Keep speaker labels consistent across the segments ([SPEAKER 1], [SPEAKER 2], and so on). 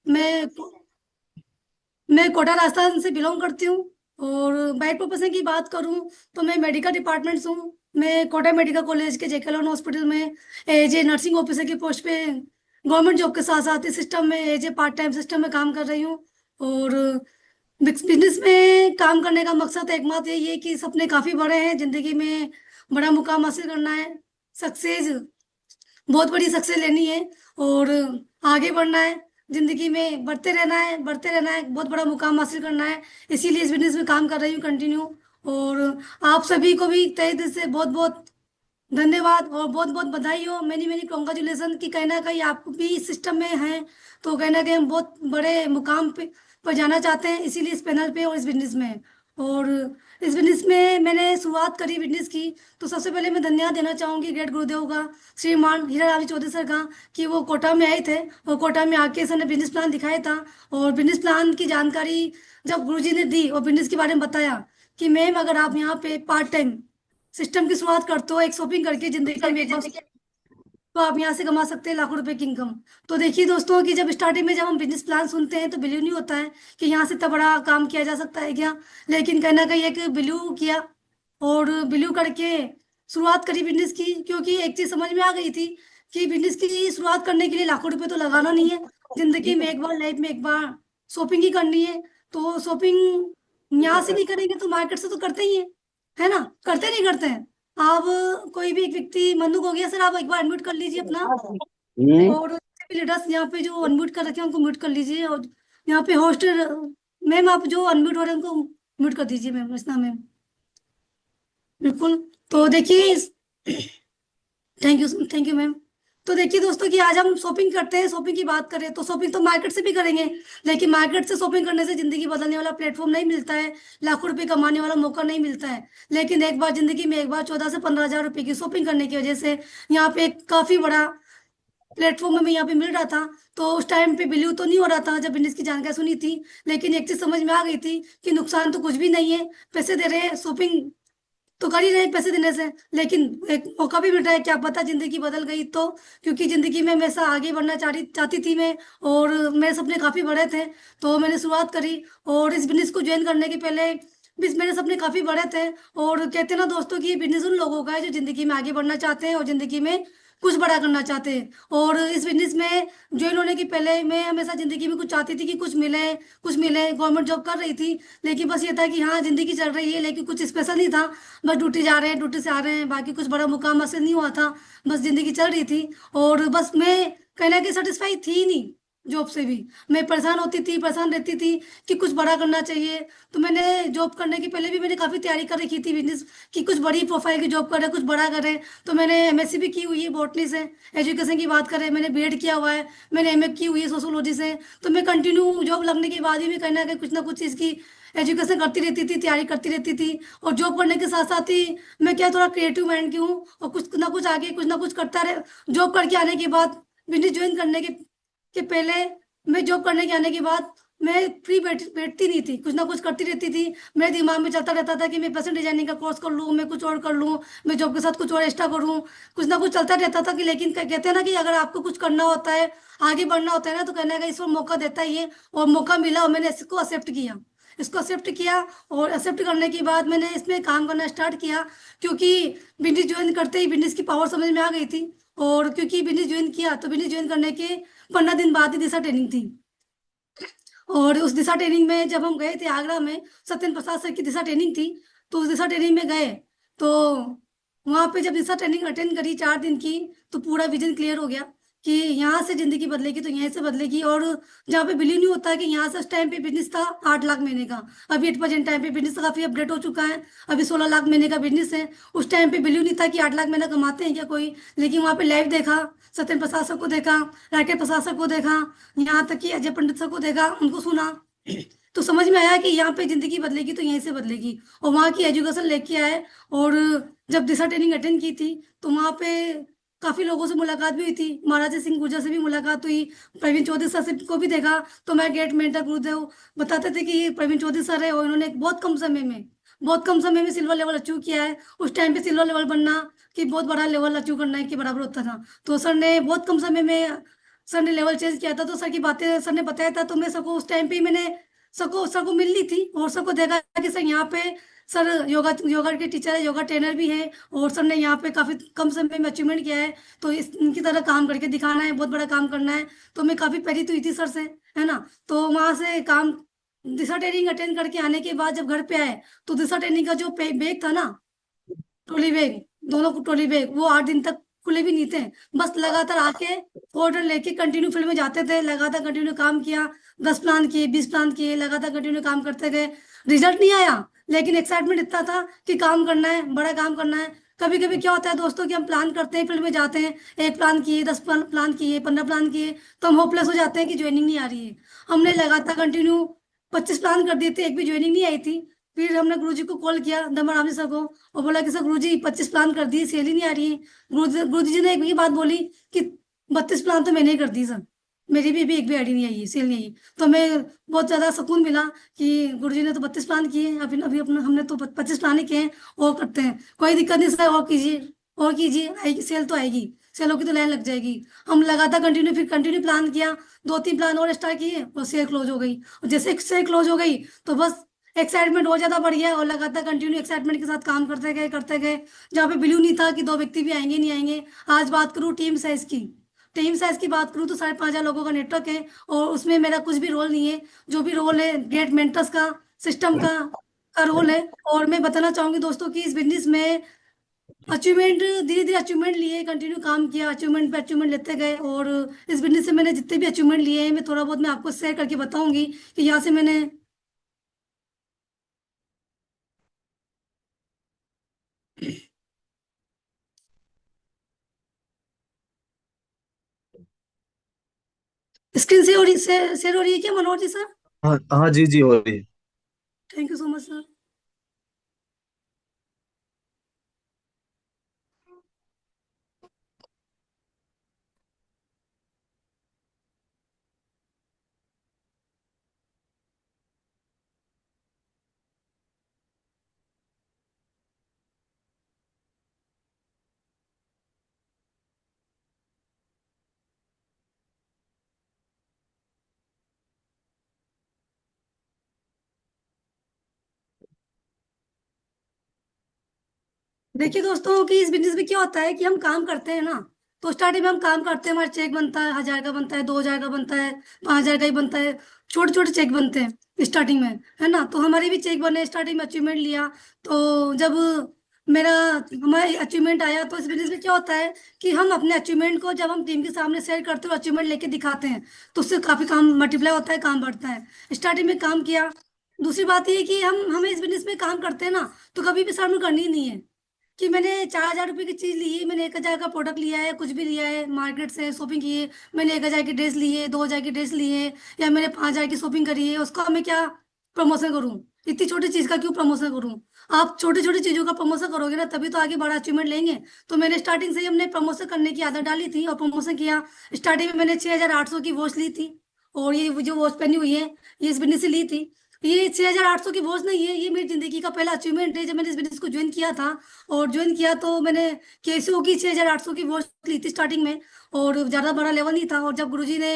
[SPEAKER 1] मैं मैं कोटा राजस्थान से बिलोंग करती हूँ। और बाइक प्रोफेशन की बात करूँ तो मैं मेडिकल डिपार्टमेंट से हूँ। मैं कोटा मेडिकल कॉलेज के जेके हॉस्पिटल में एज ए नर्सिंग ऑफिसर की पोस्ट पे गवर्नमेंट जॉब के साथ साथ इस सिस्टम में as a part time system में काम कर रही हूँ। और बिजनेस में काम करने का मकसद एकमात्र यही है कि सपने काफ़ी बड़े हैं जिंदगी में, बड़ा मुकाम हासिल करना है, सक्सेस, बहुत बड़ी सक्सेस लेनी है और आगे बढ़ना है, जिंदगी में बढ़ते रहना है, बढ़ते रहना है, बहुत बड़ा मुकाम हासिल करना है। इसीलिए इस बिजनेस में काम कर रही हूँ कंटिन्यू। और आप सभी को भी तहे दिल से बहुत बहुत धन्यवाद और बहुत बहुत बधाई हो, मेनी मेनी कॉन्ग्रेचुलेसन कि कहीं ना कहीं आप भी इस सिस्टम में हैं तो कहीं ना कहीं हम बहुत बड़े मुकाम पे पर जाना चाहते हैं, इसीलिए इस पैनल पे और इस बिजनेस में हैं। और इस बिजनेस में मैंने शुरुआत करी बिजनेस की तो सबसे पहले मैं धन्यवाद देना चाहूंगी ग्रेट गुरुदेव का, श्रीमान हीरा लाल चौधरी सर का, कि वो कोटा में आए थे और कोटा में आके सर ने बिजनेस प्लान दिखाया था। और बिजनेस प्लान की जानकारी जब गुरुजी ने दी और बिजनेस के बारे में बताया कि मैम अगर आप यहाँ पे पार्ट टाइम सिस्टम की शुरुआत करते हो एक शॉपिंग करके जिंदगी में एक बार, तो आप यहाँ से कमा सकते हैं लाखों रुपए की इनकम। तो देखिए दोस्तों कि जब स्टार्टिंग में जब हम बिजनेस प्लान सुनते हैं तो बिलीव नहीं होता है कि यहाँ से इतना बड़ा काम किया जा सकता है क्या। लेकिन कहीं ना कहीं एक बिलीव किया और बिलीव करके शुरुआत करी बिजनेस की, क्योंकि एक चीज समझ में आ गई थी कि बिजनेस की शुरुआत करने के लिए लाखों रुपए तो लगाना नहीं है, जिंदगी में एक बार, लाइफ में एक बार शॉपिंग ही करनी है। तो शॉपिंग यहाँ से नहीं करेंगे तो मार्केट से तो करते ही है ना, करते नहीं करते हैं। आप कोई भी एक व्यक्ति मनु हो गया सर, आप एक बार अनम्यूट कर लीजिए अपना। और लीडर्स यहाँ पे जो अनम्यूट कर रखे हैं उनको म्यूट कर लीजिए। और यहाँ पे होस्ट मैम आप जो अनम्यूट हो रहे हैं उनको म्यूट कर दीजिए मैम, रचना मैम। बिल्कुल। तो देखिए, thank you, thank you ma'am. तो देखिए दोस्तों कि आज हम शॉपिंग करते हैं, शॉपिंग की बात करें तो शॉपिंग तो मार्केट से भी करेंगे, लेकिन मार्केट से शॉपिंग करने से जिंदगी बदलने वाला प्लेटफॉर्म नहीं मिलता है, लाखों रुपए कमाने वाला मौका नहीं मिलता है। लेकिन एक बार जिंदगी में, एक बार 14 से 15 हजार रुपए की शॉपिंग करने की वजह से यहाँ पे एक काफी बड़ा प्लेटफॉर्म में यहाँ पे मिल रहा था। तो उस टाइम पे बिलीव तो नहीं हो रहा था जब बिजनेस की जानकारी सुनी थी, लेकिन एक चीज समझ में आ गई थी कि नुकसान तो कुछ भी नहीं है, पैसे दे रहे हैं, शॉपिंग तो कर ही रहे हैं पैसे देने से, लेकिन एक मौका भी मिल रहा है, क्या पता जिंदगी बदल गई तो। क्योंकि जिंदगी में हमेशा आगे बढ़ना चाहती चाहती थी मैं, और मेरे सपने काफी बड़े थे तो मैंने शुरुआत करी। और इस बिजनेस को ज्वाइन करने के पहले भी मेरे सपने काफी बड़े थे। और कहते हैं ना दोस्तों कि बिजनेस उन लोगों का है जो जिंदगी में आगे बढ़ना चाहते हैं और जिंदगी में कुछ बड़ा करना चाहते हैं। और इस बिजनेस में ज्वाइन होने के पहले मैं हमेशा जिंदगी में कुछ चाहती थी कि कुछ मिले, कुछ मिले, गवर्नमेंट जॉब कर रही थी, लेकिन बस ये था कि हाँ जिंदगी चल रही है, लेकिन कुछ स्पेशल नहीं था। बस ड्यूटी जा रहे हैं, ड्यूटी से आ रहे हैं, बाकी कुछ बड़ा मुकाम हासिल नहीं हुआ था, बस जिंदगी चल रही थी। और बस मैं कहीं ना कहीं सेटिस्फाई थी ही नहीं जॉब से भी, मैं परेशान होती थी, परेशान रहती थी कि कुछ बड़ा करना चाहिए। तो मैंने जॉब करने के पहले भी मैंने काफ़ी तैयारी कर रखी थी बिजनेस कि कुछ बड़ी प्रोफाइल की जॉब करें, कुछ बड़ा करें। तो मैंने एमएससी भी की हुई है बॉटनी से। एजुकेशन की बात करें, मैंने बीएड किया हुआ है, मैंने एमए की हुई है सोशोलॉजी से। तो मैं कंटिन्यू जॉब लगने के बाद भी मैं कहीं ना कुछ चीज़ की एजुकेशन करती रहती थी, तैयारी करती रहती थी। और जॉब करने के साथ साथ ही मैं क्या थोड़ा क्रिएटिव माइंड की हूँ और कुछ ना कुछ आगे कुछ ना कुछ करता रहे। जॉब करके आने के बाद, बिजनेस ज्वाइन करने के पहले, मैं जॉब करने के आने के बाद मैं फ्री बैठती नहीं थी, कुछ ना कुछ करती रहती थी। मेरे दिमाग में चलता रहता था कि मैं फैशन डिजाइनिंग का कोर्स कर लूँ, मैं कुछ और कर लूँ, मैं जॉब के साथ कुछ और एक्स्ट्रा करूँ, कुछ ना कुछ चलता रहता था। कि लेकिन कहते हैं ना कि अगर आपको कुछ करना होता है, आगे बढ़ना होता है ना, तो कहने का ईश्वर मौका देता ही है। और मौका मिला और मैंने इसको एक्सेप्ट किया, इसको एक्सेप्ट किया। और एक्सेप्ट करने के बाद मैंने इसमें काम करना स्टार्ट किया, क्योंकि बिजनेस ज्वाइन करते ही बिजनेस की पावर समझ में आ गई थी। और क्योंकि बिजनेस ज्वाइन किया तो बिजनेस ज्वाइन करने के 15 दिन बाद ही दिशा ट्रेनिंग थी। और उस दिशा ट्रेनिंग में जब हम गए थे आगरा में, सत्येंद्र प्रसाद सर की दिशा ट्रेनिंग थी, तो उस दिशा ट्रेनिंग में गए तो वहां पे जब दिशा ट्रेनिंग अटेंड करी 4 दिन की, तो पूरा विजन क्लियर हो गया कि यहाँ से जिंदगी बदलेगी तो यहीं से बदलेगी। और जहाँ पे बिलीव नहीं होता कि यहाँ से उस टाइम पे बिजनेस था 8 लाख महीने का, अभी 8% टाइम पे बिजनेस काफी अपडेट हो चुका है, अभी 16 लाख महीने का बिजनेस है। उस टाइम पे बिलीव नहीं था कि 8 लाख महीना कमाते हैं क्या कोई, लेकिन वहाँ पे लाइव देखा, सत्येंद्र प्रसाद सर को देखा, राकेश प्रसाद सर को देखा, यहाँ तक कि अजय पंडित सर को देखा, उनको सुना, तो समझ में आया कि यहाँ पे जिंदगी बदलेगी तो यहीं से बदलेगी। और वहाँ की एजुकेशन लेके आए। और जब दिशा ट्रेनिंग अटेंड की थी तो वहाँ पे काफी लोगों से मुलाकात भी हुई थी, महाराजा सिंह गुर्जर से भी मुलाकात हुई, प्रवीण चौधरी सर से को भी देखा। तो मैं गेट मेंटर गुरुदेव बताते थे कि ये प्रवीण चौधरी सर है और इन्होंने बहुत कम समय में, बहुत कम समय में सिल्वर लेवल अचीव किया है। उस टाइम पे सिल्वर लेवल बनना कि बहुत बड़ा लेवल अचीव करना है के बराबर होता था, तो सर ने बहुत कम समय में सर ने लेवल चेंज किया था, तो सर की बातें सर ने बताया था, तो मैं सबको उस टाइम पे ही मैंने सर को मिल ली थी, और सबको देखा कि सर यहाँ पे सर योगा योगा के टीचर है, योगा ट्रेनर भी है, और सर ने यहाँ पे काफी कम समय में अचीवमेंट किया है, तो इनकी तरह काम करके दिखाना है, बहुत बड़ा काम करना है। तो मैं काफी प्रेरित हुई थी सर से, है ना। तो वहां से काम दिशा ट्रेनिंग अटेंड करके आने के बाद जब घर पे आए, तो दिशा ट्रेनिंग का जो बैग था ना, ट्रॉली बैग, दोनों ट्रॉली बैग वो 8 दिन तक खुले भी नहीं थे। बस लगातार आके ऑर्डर लेके कंटिन्यू फील्ड में जाते थे, लगातार कंटिन्यू काम किया, 10 प्लान किए, 20 प्लान किए, लगातार कंटिन्यू काम करते गए। रिजल्ट नहीं आया, लेकिन एक्साइटमेंट इतना था कि काम करना है, बड़ा काम करना है। कभी कभी क्या होता है दोस्तों कि हम प्लान करते हैं, फील्ड में जाते हैं, 1 प्लान किए, 10 प्लान किए, 15 प्लान किए, तो हम होपलेस हो जाते हैं कि ज्वाइनिंग नहीं आ रही है। हमने लगातार कंटिन्यू 25 प्लान कर दिए थे, एक भी ज्वाइनिंग नहीं आई थी। फिर हमने गुरुजी को कॉल किया, धर्मराम जी सर को, और बोला कि सर गुरुजी 25 प्लान कर दिए, सेल ही नहीं आ रही है। गुरुजी जी ने एक ही बात बोली कि 32 प्लान तो मैंने ही कर दी सर, मेरी भी एक भी आईडी नहीं आई है, सेल नहीं आई। तो मैं बहुत ज्यादा सुकून मिला कि गुरुजी ने तो 32 प्लान किए, अभी अभी अपना हमने तो 25 प्लान ही किए हैं, और करते हैं, कोई दिक्कत नहीं सर, और कीजिए, और कीजिए, आएगी सेल तो आएगी, सेल होगी तो लाइन लग जाएगी। हम लगातार कंटिन्यू, फिर कंटिन्यू प्लान किया, 2-3 प्लान और स्टार्ट किए, और सेल क्लोज हो गई, और जैसे सेल क्लोज हो गई, तो बस एक्साइटमेंट और ज्यादा बढ़ गया, और लगातार कंटिन्यू एक्साइटमेंट के साथ काम करते गए करते गए, जहाँ पे बिलीव नहीं था कि 2 व्यक्ति भी आएंगे नहीं आएंगे। आज बात करूँ टीम साइज की बात करूँ तो 5,500 लोगों का नेटवर्क है, और उसमें मेरा कुछ भी रोल नहीं है। जो भी रोल है ग्रेट मेंटर्स का, सिस्टम का रोल है। और मैं बताना चाहूंगी दोस्तों कि इस बिजनेस में अचीवमेंट, धीरे धीरे अचीवमेंट लिए, कंटिन्यू काम किया, अचीवमेंट पे अचीवमेंट लेते गए, और इस बिजनेस से मैंने जितने भी अचीवमेंट लिए हैं, मैं थोड़ा बहुत मैं आपको शेयर करके बताऊंगी कि यहाँ से मैंने। स्क्रीन से हो रही, शेयर हो रही है क्या मनोहर जी सर?
[SPEAKER 2] हाँ हाँ, जी जी, हो रही है।
[SPEAKER 1] Thank you so much sir. देखिए दोस्तों कि इस बिजनेस में क्या होता है कि हम काम करते हैं ना, तो स्टार्टिंग में हम काम करते हैं, हमारा चेक बनता है, 1,000 का बनता है, 2,000 का बनता है, 5,000 का ही बनता है, छोटे छोटे चेक बनते हैं स्टार्टिंग में, है ना। तो हमारे भी चेक बने, स्टार्टिंग में अचीवमेंट लिया। तो जब मेरा हमारा अचीवमेंट आया, तो इस बिजनेस में क्या होता है कि हम अपने अचीवमेंट को जब हम टीम के सामने शेयर करते हैं, अचीवमेंट लेके दिखाते हैं, तो उससे काफी काम मल्टीप्लाई होता है, काम बढ़ता है। स्टार्टिंग में काम किया। दूसरी बात ये है कि हम हमें इस बिजनेस में काम करते हैं ना, तो कभी भी शर्म करनी नहीं है कि मैंने 4,000 रुपये की चीज ली है, मैंने 1,000 का प्रोडक्ट लिया है, कुछ भी लिया है, मार्केट से शॉपिंग की है, मैंने 1,000 की ड्रेस ली है, 2,000 की ड्रेस ली है, या मैंने 5,000 की शॉपिंग करी है, उसका मैं क्या प्रमोशन करूँ? इतनी छोटी चीज का क्यों प्रमोशन करूँ? आप छोटी छोटी चीजों का प्रमोशन करोगे ना, तभी तो आगे बड़ा अचीवमेंट लेंगे। तो मैंने स्टार्टिंग से ही हमने प्रमोशन करने की आदत डाली थी, और प्रमोशन किया। स्टार्टिंग में मैंने 6,800 की वॉच ली थी, और ये जो वॉच पहनी हुई है, ये इस बिजनेस से ली थी। ये 6,800 की वॉच नहीं है, ये मेरी जिंदगी का पहला अचीवमेंट है, जब मैंने इस बिजनेस को ज्वाइन किया था। और ज्वाइन किया तो मैंने केसीओ की 6,800 की वॉच ली थी स्टार्टिंग में, और ज्यादा बड़ा लेवल नहीं था। और जब गुरुजी ने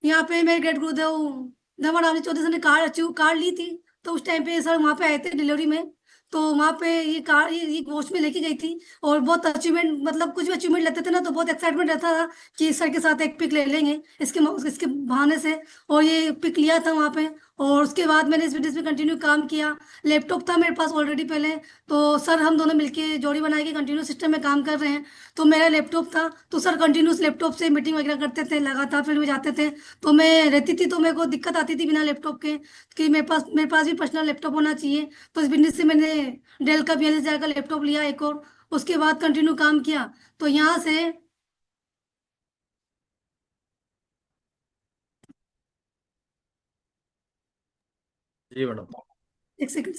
[SPEAKER 1] यहाँ पे, मेरे ग्रेट गुरुदेव धर्मराज चौधरी सर ने कार ली थी, तो उस टाइम पे सर वहाँ पे आए थे डिलीवरी में। तो वहाँ पे ये कार, ये वॉच में लेके गई थी। और बहुत अचीवमेंट, मतलब कुछ भी अचीवमेंट लेते थे ना, तो बहुत एक्साइटमेंट रहता था कि सर के साथ एक पिक ले लेंगे इसके बहाने से। और ये पिक लिया था वहाँ पे। और उसके बाद मैंने इस बिजनेस में कंटिन्यू काम किया। लैपटॉप था मेरे पास ऑलरेडी पहले, तो सर हम दोनों मिलके जोड़ी बना के कंटिन्यू सिस्टम में काम कर रहे हैं। तो मेरा लैपटॉप था, तो सर कंटिन्यूस लैपटॉप से मीटिंग वगैरह करते थे, लगातार फील्ड में जाते थे। तो मैं रहती थी, तो मेरे को दिक्कत आती थी बिना लैपटॉप के, कि मेरे पास भी पर्सनल लैपटॉप होना चाहिए। तो इस बिजनेस से मैंने डेल का 42,000 का लैपटॉप लिया एक और, उसके बाद कंटिन्यू काम किया। तो यहाँ से
[SPEAKER 2] जी मैडम।
[SPEAKER 1] एक सेकंड।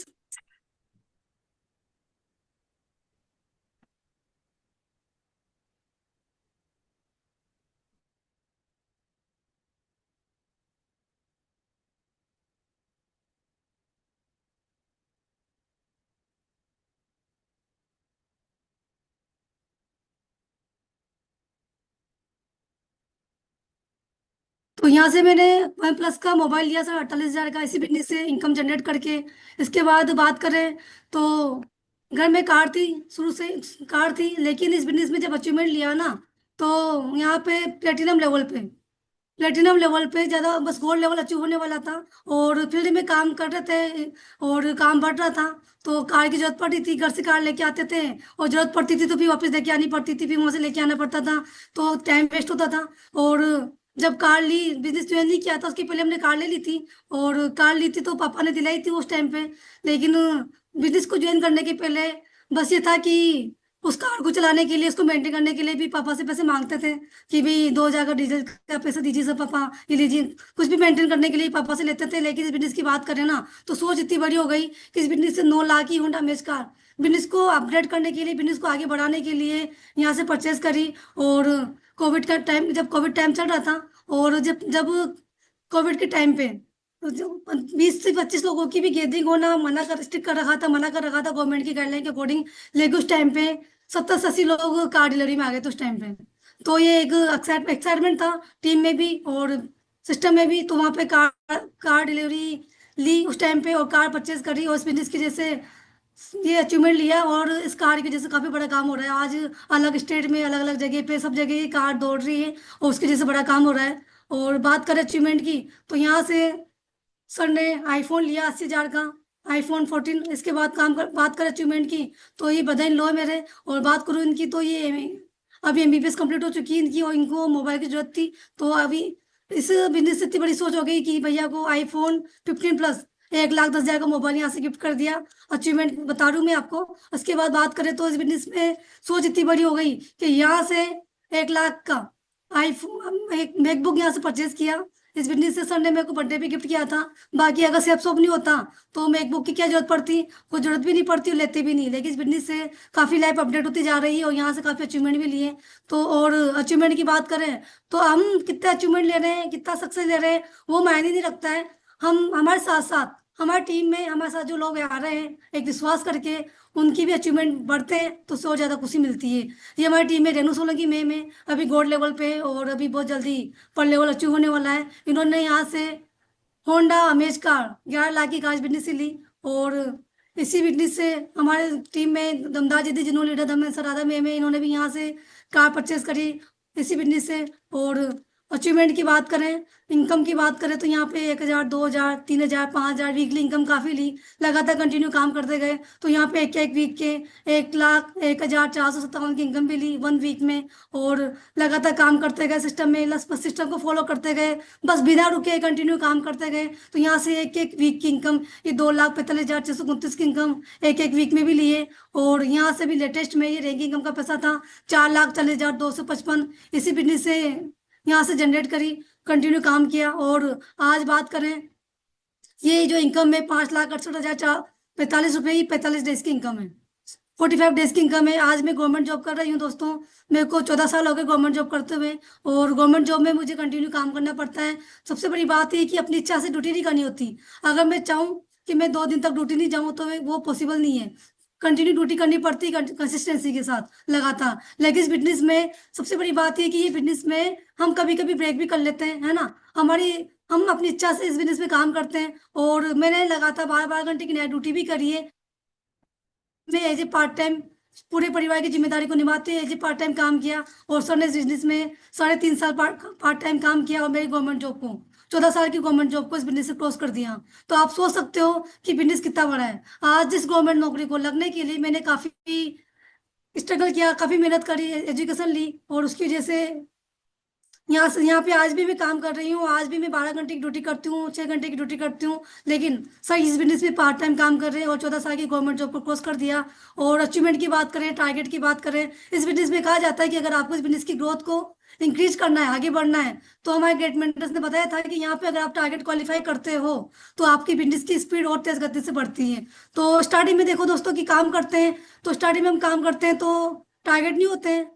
[SPEAKER 1] तो यहाँ से मैंने वन प्लस का मोबाइल लिया सर 48,000 का, इसी बिजनेस से इनकम जनरेट करके। इसके बाद बात करें तो घर में कार थी, शुरू से कार थी, लेकिन इस बिजनेस में जब अचीवमेंट लिया ना, तो यहाँ पे प्लेटिनम लेवल पे ज़्यादा, बस गोल्ड लेवल अचीव होने वाला था। और फील्ड में काम कर रहे थे और काम बढ़ रहा था, तो कार की जरूरत पड़ती थी, घर से कार लेके आते थे, और जरूरत पड़ती थी तो फिर वापस लेके आनी पड़ती थी, फिर वहां से लेके आना पड़ता था, तो टाइम वेस्ट होता था। और जब कार ली, बिजनेस ज्वाइन नहीं किया था उसके पहले हमने कार ले ली थी, और कार ली थी तो पापा ने दिलाई थी उस टाइम पे। लेकिन बिजनेस को ज्वाइन करने के पहले बस ये था कि उस कार को चलाने के लिए, उसको मेंटेन करने के लिए भी पापा से पैसे मांगते थे कि भाई 2,000 का डीजल का पैसा दीजिए सर पापा, ये लीजिए। कुछ भी मेंटेन करने के लिए पापा से लेते थे। लेकिन इस बिजनेस की बात करें ना, तो सोच इतनी बड़ी हो गई कि इस बिजनेस से 9 लाख की होंडा अमेज कार बिजनेस को अपग्रेड करने के लिए, बिजनेस को आगे बढ़ाने के लिए यहाँ से परचेज करी। और कोविड का टाइम, जब कोविड टाइम चल रहा था, और जब जब कोविड के टाइम पे तो जो 20 से 25 लोगों की भी गैदरिंग होना मना कर, स्ट्रिक्ट कर रखा था, मना कर रखा था गवर्नमेंट की गाइडलाइन के अकॉर्डिंग। लेकिन उस टाइम पे 70 से 80 लोग कार डिलीवरी में आ गए थे उस टाइम पे। तो ये एक एक्साइटमेंट था टीम में भी और सिस्टम में भी। तो वहाँ पे कार कार डिलीवरी ली उस टाइम पे, और कार परचेज करी, और इस बिजनेस की जैसे ये अचीवमेंट लिया। और इस कार की जैसे काफी बड़ा काम हो रहा है आज, अलग स्टेट में, अलग अलग जगह पे, सब जगह ये कार दौड़ रही है, और उसकी जैसे बड़ा काम हो रहा है। और बात करें अचीवमेंट की, तो यहाँ से सर ने आईफोन लिया 80,000 का, iPhone 14। इसके बाद बात करें अचीवमेंट की, तो ये बधाई लो है मेरे। और बात करूँ इनकी, तो ये अभी MBBS कंप्लीट हो चुकी है इनकी, और इनको मोबाइल की जरूरत थी। तो अभी इस बिजनेस से इतनी बड़ी सोच हो गई कि भैया को iPhone 15 प्लस 1,10,000 का मोबाइल यहाँ से गिफ्ट कर दिया। अचीवमेंट बता रही हूँ मैं आपको। उसके बाद बात करें तो इस बिजनेस में सोच इतनी बड़ी हो गई कि यहाँ से 1 लाख का आईफोन, एक मैकबुक यहाँ से परचेज किया। इस बिजनेस से सर ने मेरे को बर्थडे पे गिफ्ट किया था। बाकी अगर सेफ शॉप नहीं होता तो मैकबुक की क्या जरूरत पड़ती, कोई जरूरत भी नहीं पड़ती और लेते भी नहीं। लेकिन इस बिजनेस से काफी लाइफ अपडेट होती जा रही है, और यहाँ से काफी अचीवमेंट भी लिए। तो और अचीवमेंट की बात करें तो हम कितना अचीवमेंट ले रहे हैं, कितना सक्सेस ले रहे हैं, वो मायने नहीं रखता है। हम हमारे साथ साथ, हमारी टीम में हमारे साथ जो लोग आ रहे हैं एक विश्वास करके, उनकी भी अचीवमेंट बढ़ते हैं तो उससे और ज्यादा खुशी मिलती है। ये हमारी टीम में रेनू सोलंकी में अभी गोल्ड लेवल पे है, और अभी बहुत जल्दी पर लेवल अचीव होने वाला है। इन्होंने यहाँ से होंडा अमेज कार 11 लाख की कार बिजनेस से ली। और इसी बिजनेस से हमारे टीम में दमदार दीदी जिन्होंने लीडर दम सराधा में इन्होंने भी यहाँ से कार परचेज करी इसी बिजनेस से। और अचीवमेंट की बात करें, इनकम की बात करें, तो यहाँ पे 1,000, 2,000, 3,000, 5,000 वीकली इनकम काफी ली। लगातार कंटिन्यू काम करते गए, तो यहाँ पे एक एक वीक के 1,01,457 की इनकम भी ली 1 वीक में। और लगातार काम करते गए सिस्टम में, बस सिस्टम को फॉलो करते गए, बस बिना रुके कंटिन्यू काम करते गए। तो यहाँ से एक एक वीक की इनकम, ये 2,45,629 की इनकम एक एक वीक में भी लिए। और यहाँ से भी लेटेस्ट में ये रैंकिंग इनकम का पैसा था 4,40,255, इसी बिजनेस से यहाँ से जनरेट करी, कंटिन्यू काम किया। और आज बात करें, ये जो इनकम है 5,68,445 रुपये ही 45 डेज की इनकम है, 45 डेज की इनकम है। आज मैं गवर्नमेंट जॉब कर रही हूँ दोस्तों, मेरे को 14 साल हो गए गवर्नमेंट जॉब करते हुए। और गवर्नमेंट जॉब में मुझे कंटिन्यू काम करना पड़ता है। सबसे बड़ी बात ये कि अपनी इच्छा से ड्यूटी नहीं करनी होती। अगर मैं चाहूँ कि मैं 2 दिन तक ड्यूटी नहीं जाऊँ तो वो पॉसिबल नहीं है। कंटिन्यू ड्यूटी करनी पड़ती है कंसिस्टेंसी के साथ लगातार। लेकिन इस बिजनेस में सबसे बड़ी बात ये कि ये बिजनेस में हम कभी कभी ब्रेक भी कर लेते हैं, है ना। हम अपनी इच्छा से इस बिजनेस में काम करते हैं। और मैंने लगातार 12 12 घंटे की नाइट ड्यूटी भी करी है। मैं एज ए पार्ट टाइम पूरे परिवार की जिम्मेदारी को निभाते हुए एज ए पार्ट टाइम काम किया। और सर ने इस बिजनेस में 3.5 साल पार्ट टाइम काम किया, और मेरी गवर्नमेंट जॉब को 14 साल की गवर्नमेंट जॉब को इस बिजनेस से क्रॉस कर दिया। तो आप सोच सकते हो कि बिजनेस कितना बड़ा है। आज जिस गवर्नमेंट नौकरी को लगने के लिए मैंने काफी स्ट्रगल किया, काफी मेहनत करी, एजुकेशन ली, और उसकी वजह से यहाँ पे आज भी मैं काम कर रही हूँ। आज भी मैं 12 घंटे की ड्यूटी करती हूँ, 6 घंटे की ड्यूटी करती हूँ। लेकिन सर इस बिजनेस में पार्ट टाइम काम कर रहे हैं, और 14 साल की गवर्नमेंट जॉब को क्रॉस कर दिया। और अचीवमेंट की बात करें, टारगेट की बात करें, इस बिजनेस में कहा जाता है कि अगर आपको इस बिजनेस की ग्रोथ को इंक्रीज करना है, आगे बढ़ना है, तो हमारे ग्रेट मेंटर्स ने बताया था कि यहाँ पे अगर आप टारगेट क्वालिफाई करते हो तो आपकी बिजनेस की स्पीड और तेज गति से बढ़ती है। तो स्टार्टिंग में देखो दोस्तों कि काम करते हैं, तो स्टार्टिंग में हम काम करते हैं तो टारगेट नहीं होते हैं।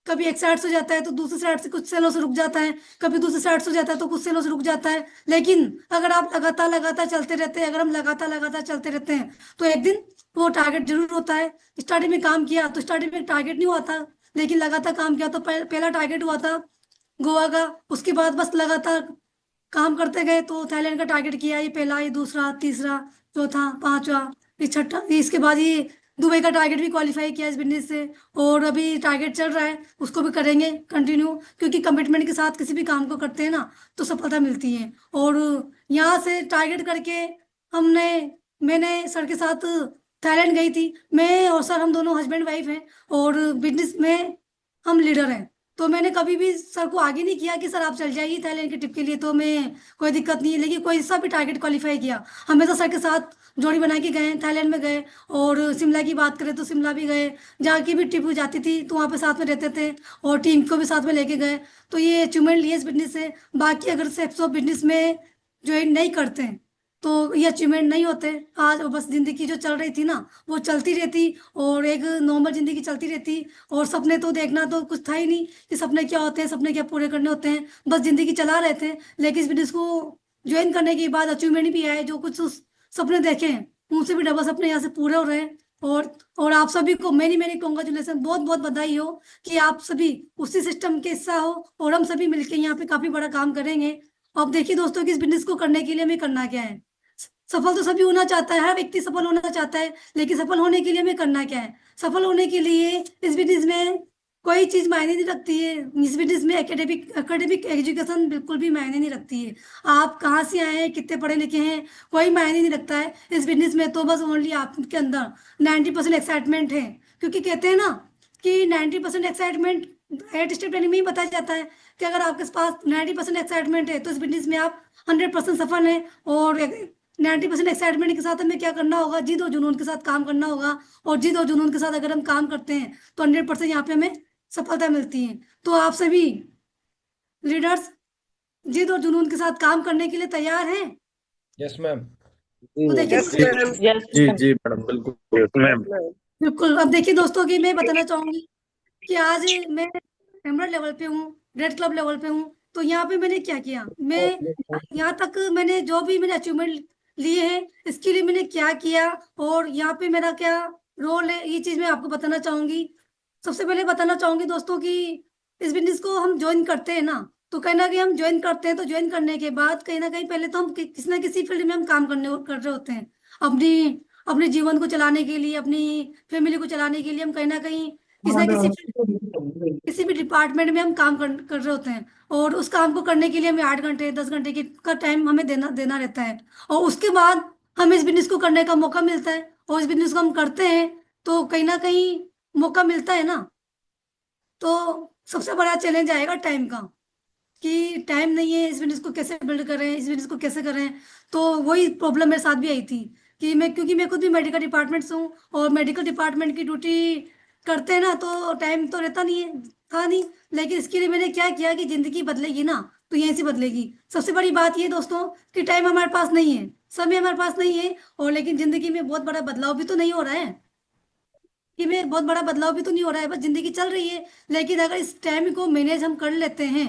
[SPEAKER 1] कभी एक साइड से हो जाता है तो दूसरी साइड से कुछ सेलों से रुक जाता है, कभी दूसरी साइड से हो जाता है तो कुछ सेलों से रुक जाता है। लेकिन अगर आप लगातार लगातार चलते रहते हैं, अगर हम लगातार लगातार चलते रहते हैं, तो एक दिन वो टारगेट जरूर होता है। स्टार्टिंग में काम किया तो स्टार्टिंग में टारगेट नहीं हुआ था, लेकिन लगातार काम किया तो पहला टारगेट हुआ था गोवा का। उसके बाद बस लगातार काम करते गए तो थाईलैंड का टारगेट किया, ये पहला, ये दूसरा, तीसरा, चौथा, पांचवा, ये छठा, इसके बाद ये दुबई का टारगेट भी क्वालिफाई किया इस बिजनेस से। और अभी टारगेट चल रहा है, उसको भी करेंगे कंटिन्यू, क्योंकि कमिटमेंट के साथ किसी भी काम को करते हैं ना तो सफलता मिलती है। और यहाँ से टारगेट करके हमने मैंने सर के साथ थाईलैंड गई थी। मैं और सर, हम दोनों हस्बैंड वाइफ हैं, और बिजनेस में हम लीडर हैं। तो मैंने कभी भी सर को आगे नहीं किया कि सर आप चल जाइए थाईलैंड की ट्रिप के लिए, तो मैं कोई दिक्कत नहीं है, लेकिन कोई सा भी टारगेट क्वालिफाई किया, हमेशा सर के साथ जोड़ी बना के गए, थाईलैंड में गए। और शिमला की बात करें तो शिमला भी गए, जहाँ की भी ट्रिप जाती थी तो वहाँ पे साथ में रहते थे, और टीम को भी साथ में लेके गए। तो ये अचीवमेंट लिए इस बिजनेस से। बाकी अगर से सब बिजनेस में ज्वाइन नहीं करते हैं तो ये अचीवमेंट नहीं होते। आज बस जिंदगी जो चल रही थी ना वो चलती रहती, और एक नॉर्मल जिंदगी चलती रहती, और सपने तो देखना तो कुछ था ही नहीं कि सपने क्या होते हैं, सपने क्या पूरे करने होते हैं, बस जिंदगी चला रहे थे। लेकिन इस बिजनेस को ज्वाइन करने के बाद अचीवमेंट भी आए, जो कुछ सपने देखे हैं उनसे भी डबल सपने यहाँ से पूरे हो रहे हैं। और आप सभी को मेरी मेरी कॉन्ग्रेचुलेसन, बहुत बहुत बधाई हो कि आप सभी उसी सिस्टम के हिस्सा हो, और हम सभी मिलकर यहाँ पे काफी बड़ा काम करेंगे। अब देखिए दोस्तों कि इस बिजनेस को करने के लिए हमें करना क्या है। सफल तो सभी होना चाहता है, हर व्यक्ति सफल होना चाहता है, लेकिन सफल होने के लिए हमें करना क्या है। सफल होने के लिए इस बिजनेस में कोई चीज मायने नहीं रखती है। इस बिजनेस में एकेडमिक एकेडमिक एजुकेशन बिल्कुल भी मायने नहीं रखती है। आप कहाँ से आए हैं, कितने पढ़े लिखे हैं, कोई मायने नहीं रखता है इस बिजनेस में। तो बस ओनली आपके अंदर 90% एक्साइटमेंट है, क्योंकि कहते हैं ना कि 90% एक्साइटमेंट एट स्टेप ट्रेनिंग में ही बताया जाता है कि अगर आपके पास 90% एक्साइटमेंट है तो इस बिजनेस में आप 100% सफल हैं। और 90% एक्साइटमेंट के साथ हमें क्या करना होगा, जिद और जुनून के साथ काम करना होगा। और जिद और जुनून के साथ अगर हम काम करते हैं तो 100% यहाँ पे हमें सफलता मिलती है। तो आप सभी लीडर्स जिद और जुनून के साथ काम करने के लिए तैयार हैं?
[SPEAKER 3] Yes ma'am.
[SPEAKER 1] तो देखिए
[SPEAKER 4] यस मैम।
[SPEAKER 5] यस
[SPEAKER 2] जी
[SPEAKER 5] मैम।
[SPEAKER 2] जी मैडम, बिल्कुल।
[SPEAKER 4] Yes ma'am.
[SPEAKER 1] बिल्कुल। अब देखिए दोस्तों कि मैं बताना चाहूंगी कि आज मैं एमरल्ड लेवल पे हूँ, रेड क्लब लेवल पे हूँ। तो यहाँ पे मैंने क्या किया, मैं यहाँ तक मैंने जो भी मैंने अचीवमेंट लिए हैं इसके लिए मैंने क्या किया, और यहाँ पे मेरा क्या रोल है, ये चीज मैं आपको बताना चाहूंगी। सबसे पहले बताना चाहूंगी दोस्तों कि इस बिजनेस को हम ज्वाइन करते हैं ना, तो कहीं ना कहीं हम ज्वाइन करते हैं, तो ज्वाइन करने के बाद कहीं ना कहीं पहले तो हम किसी ना किसी फील्ड में हम काम कर रहे होते हैं। अपनी अपने जीवन को चलाने के लिए, अपनी फैमिली को चलाने के लिए हम कहीं ना कहीं किसी ना किसी भी डिपार्टमेंट में हम काम कर रहे होते हैं। और उस काम को करने के लिए हमें 8 घंटे 10 घंटे की का टाइम हमें देना देना रहता है। और उसके बाद हमें इस बिजनेस को करने का मौका मिलता है, और इस बिजनेस को हम करते हैं तो कहीं ना कहीं मौका मिलता है ना। तो सबसे बड़ा चैलेंज आएगा टाइम का, कि टाइम नहीं है, इस बिजनेस को कैसे बिल्ड करें, इस बिजनेस को कैसे करें। तो वही प्रॉब्लम मेरे साथ भी आई थी कि मैं, क्योंकि मैं खुद भी मेडिकल डिपार्टमेंट से हूँ, और मेडिकल डिपार्टमेंट की ड्यूटी करते हैं ना तो टाइम तो रहता नहीं है, था नहीं। लेकिन इसके लिए मैंने क्या किया कि जिंदगी बदलेगी ना तो यहीं से बदलेगी। सबसे बड़ी बात ये दोस्तों कि टाइम हमारे पास नहीं है, समय हमारे पास नहीं है, और लेकिन जिंदगी में बहुत बड़ा बदलाव भी तो नहीं हो रहा है, कि में बहुत बड़ा बदलाव भी तो नहीं हो रहा है, बस जिंदगी चल रही है। लेकिन अगर इस टाइम को मैनेज हम कर लेते हैं,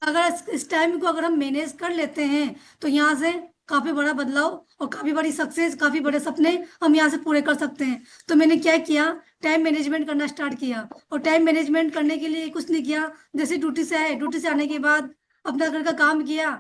[SPEAKER 1] अगर इस टाइम को अगर हम मैनेज कर लेते हैं तो यहाँ से काफी बड़ा बदलाव और काफी बड़ी सक्सेस, काफी बड़े सपने हम यहाँ से पूरे कर सकते हैं। तो मैंने क्या किया, टाइम मैनेजमेंट करना स्टार्ट किया। और टाइम मैनेजमेंट करने के लिए कुछ नहीं किया, जैसे ड्यूटी से आए, ड्यूटी से आने के बाद अपना घर का काम किया।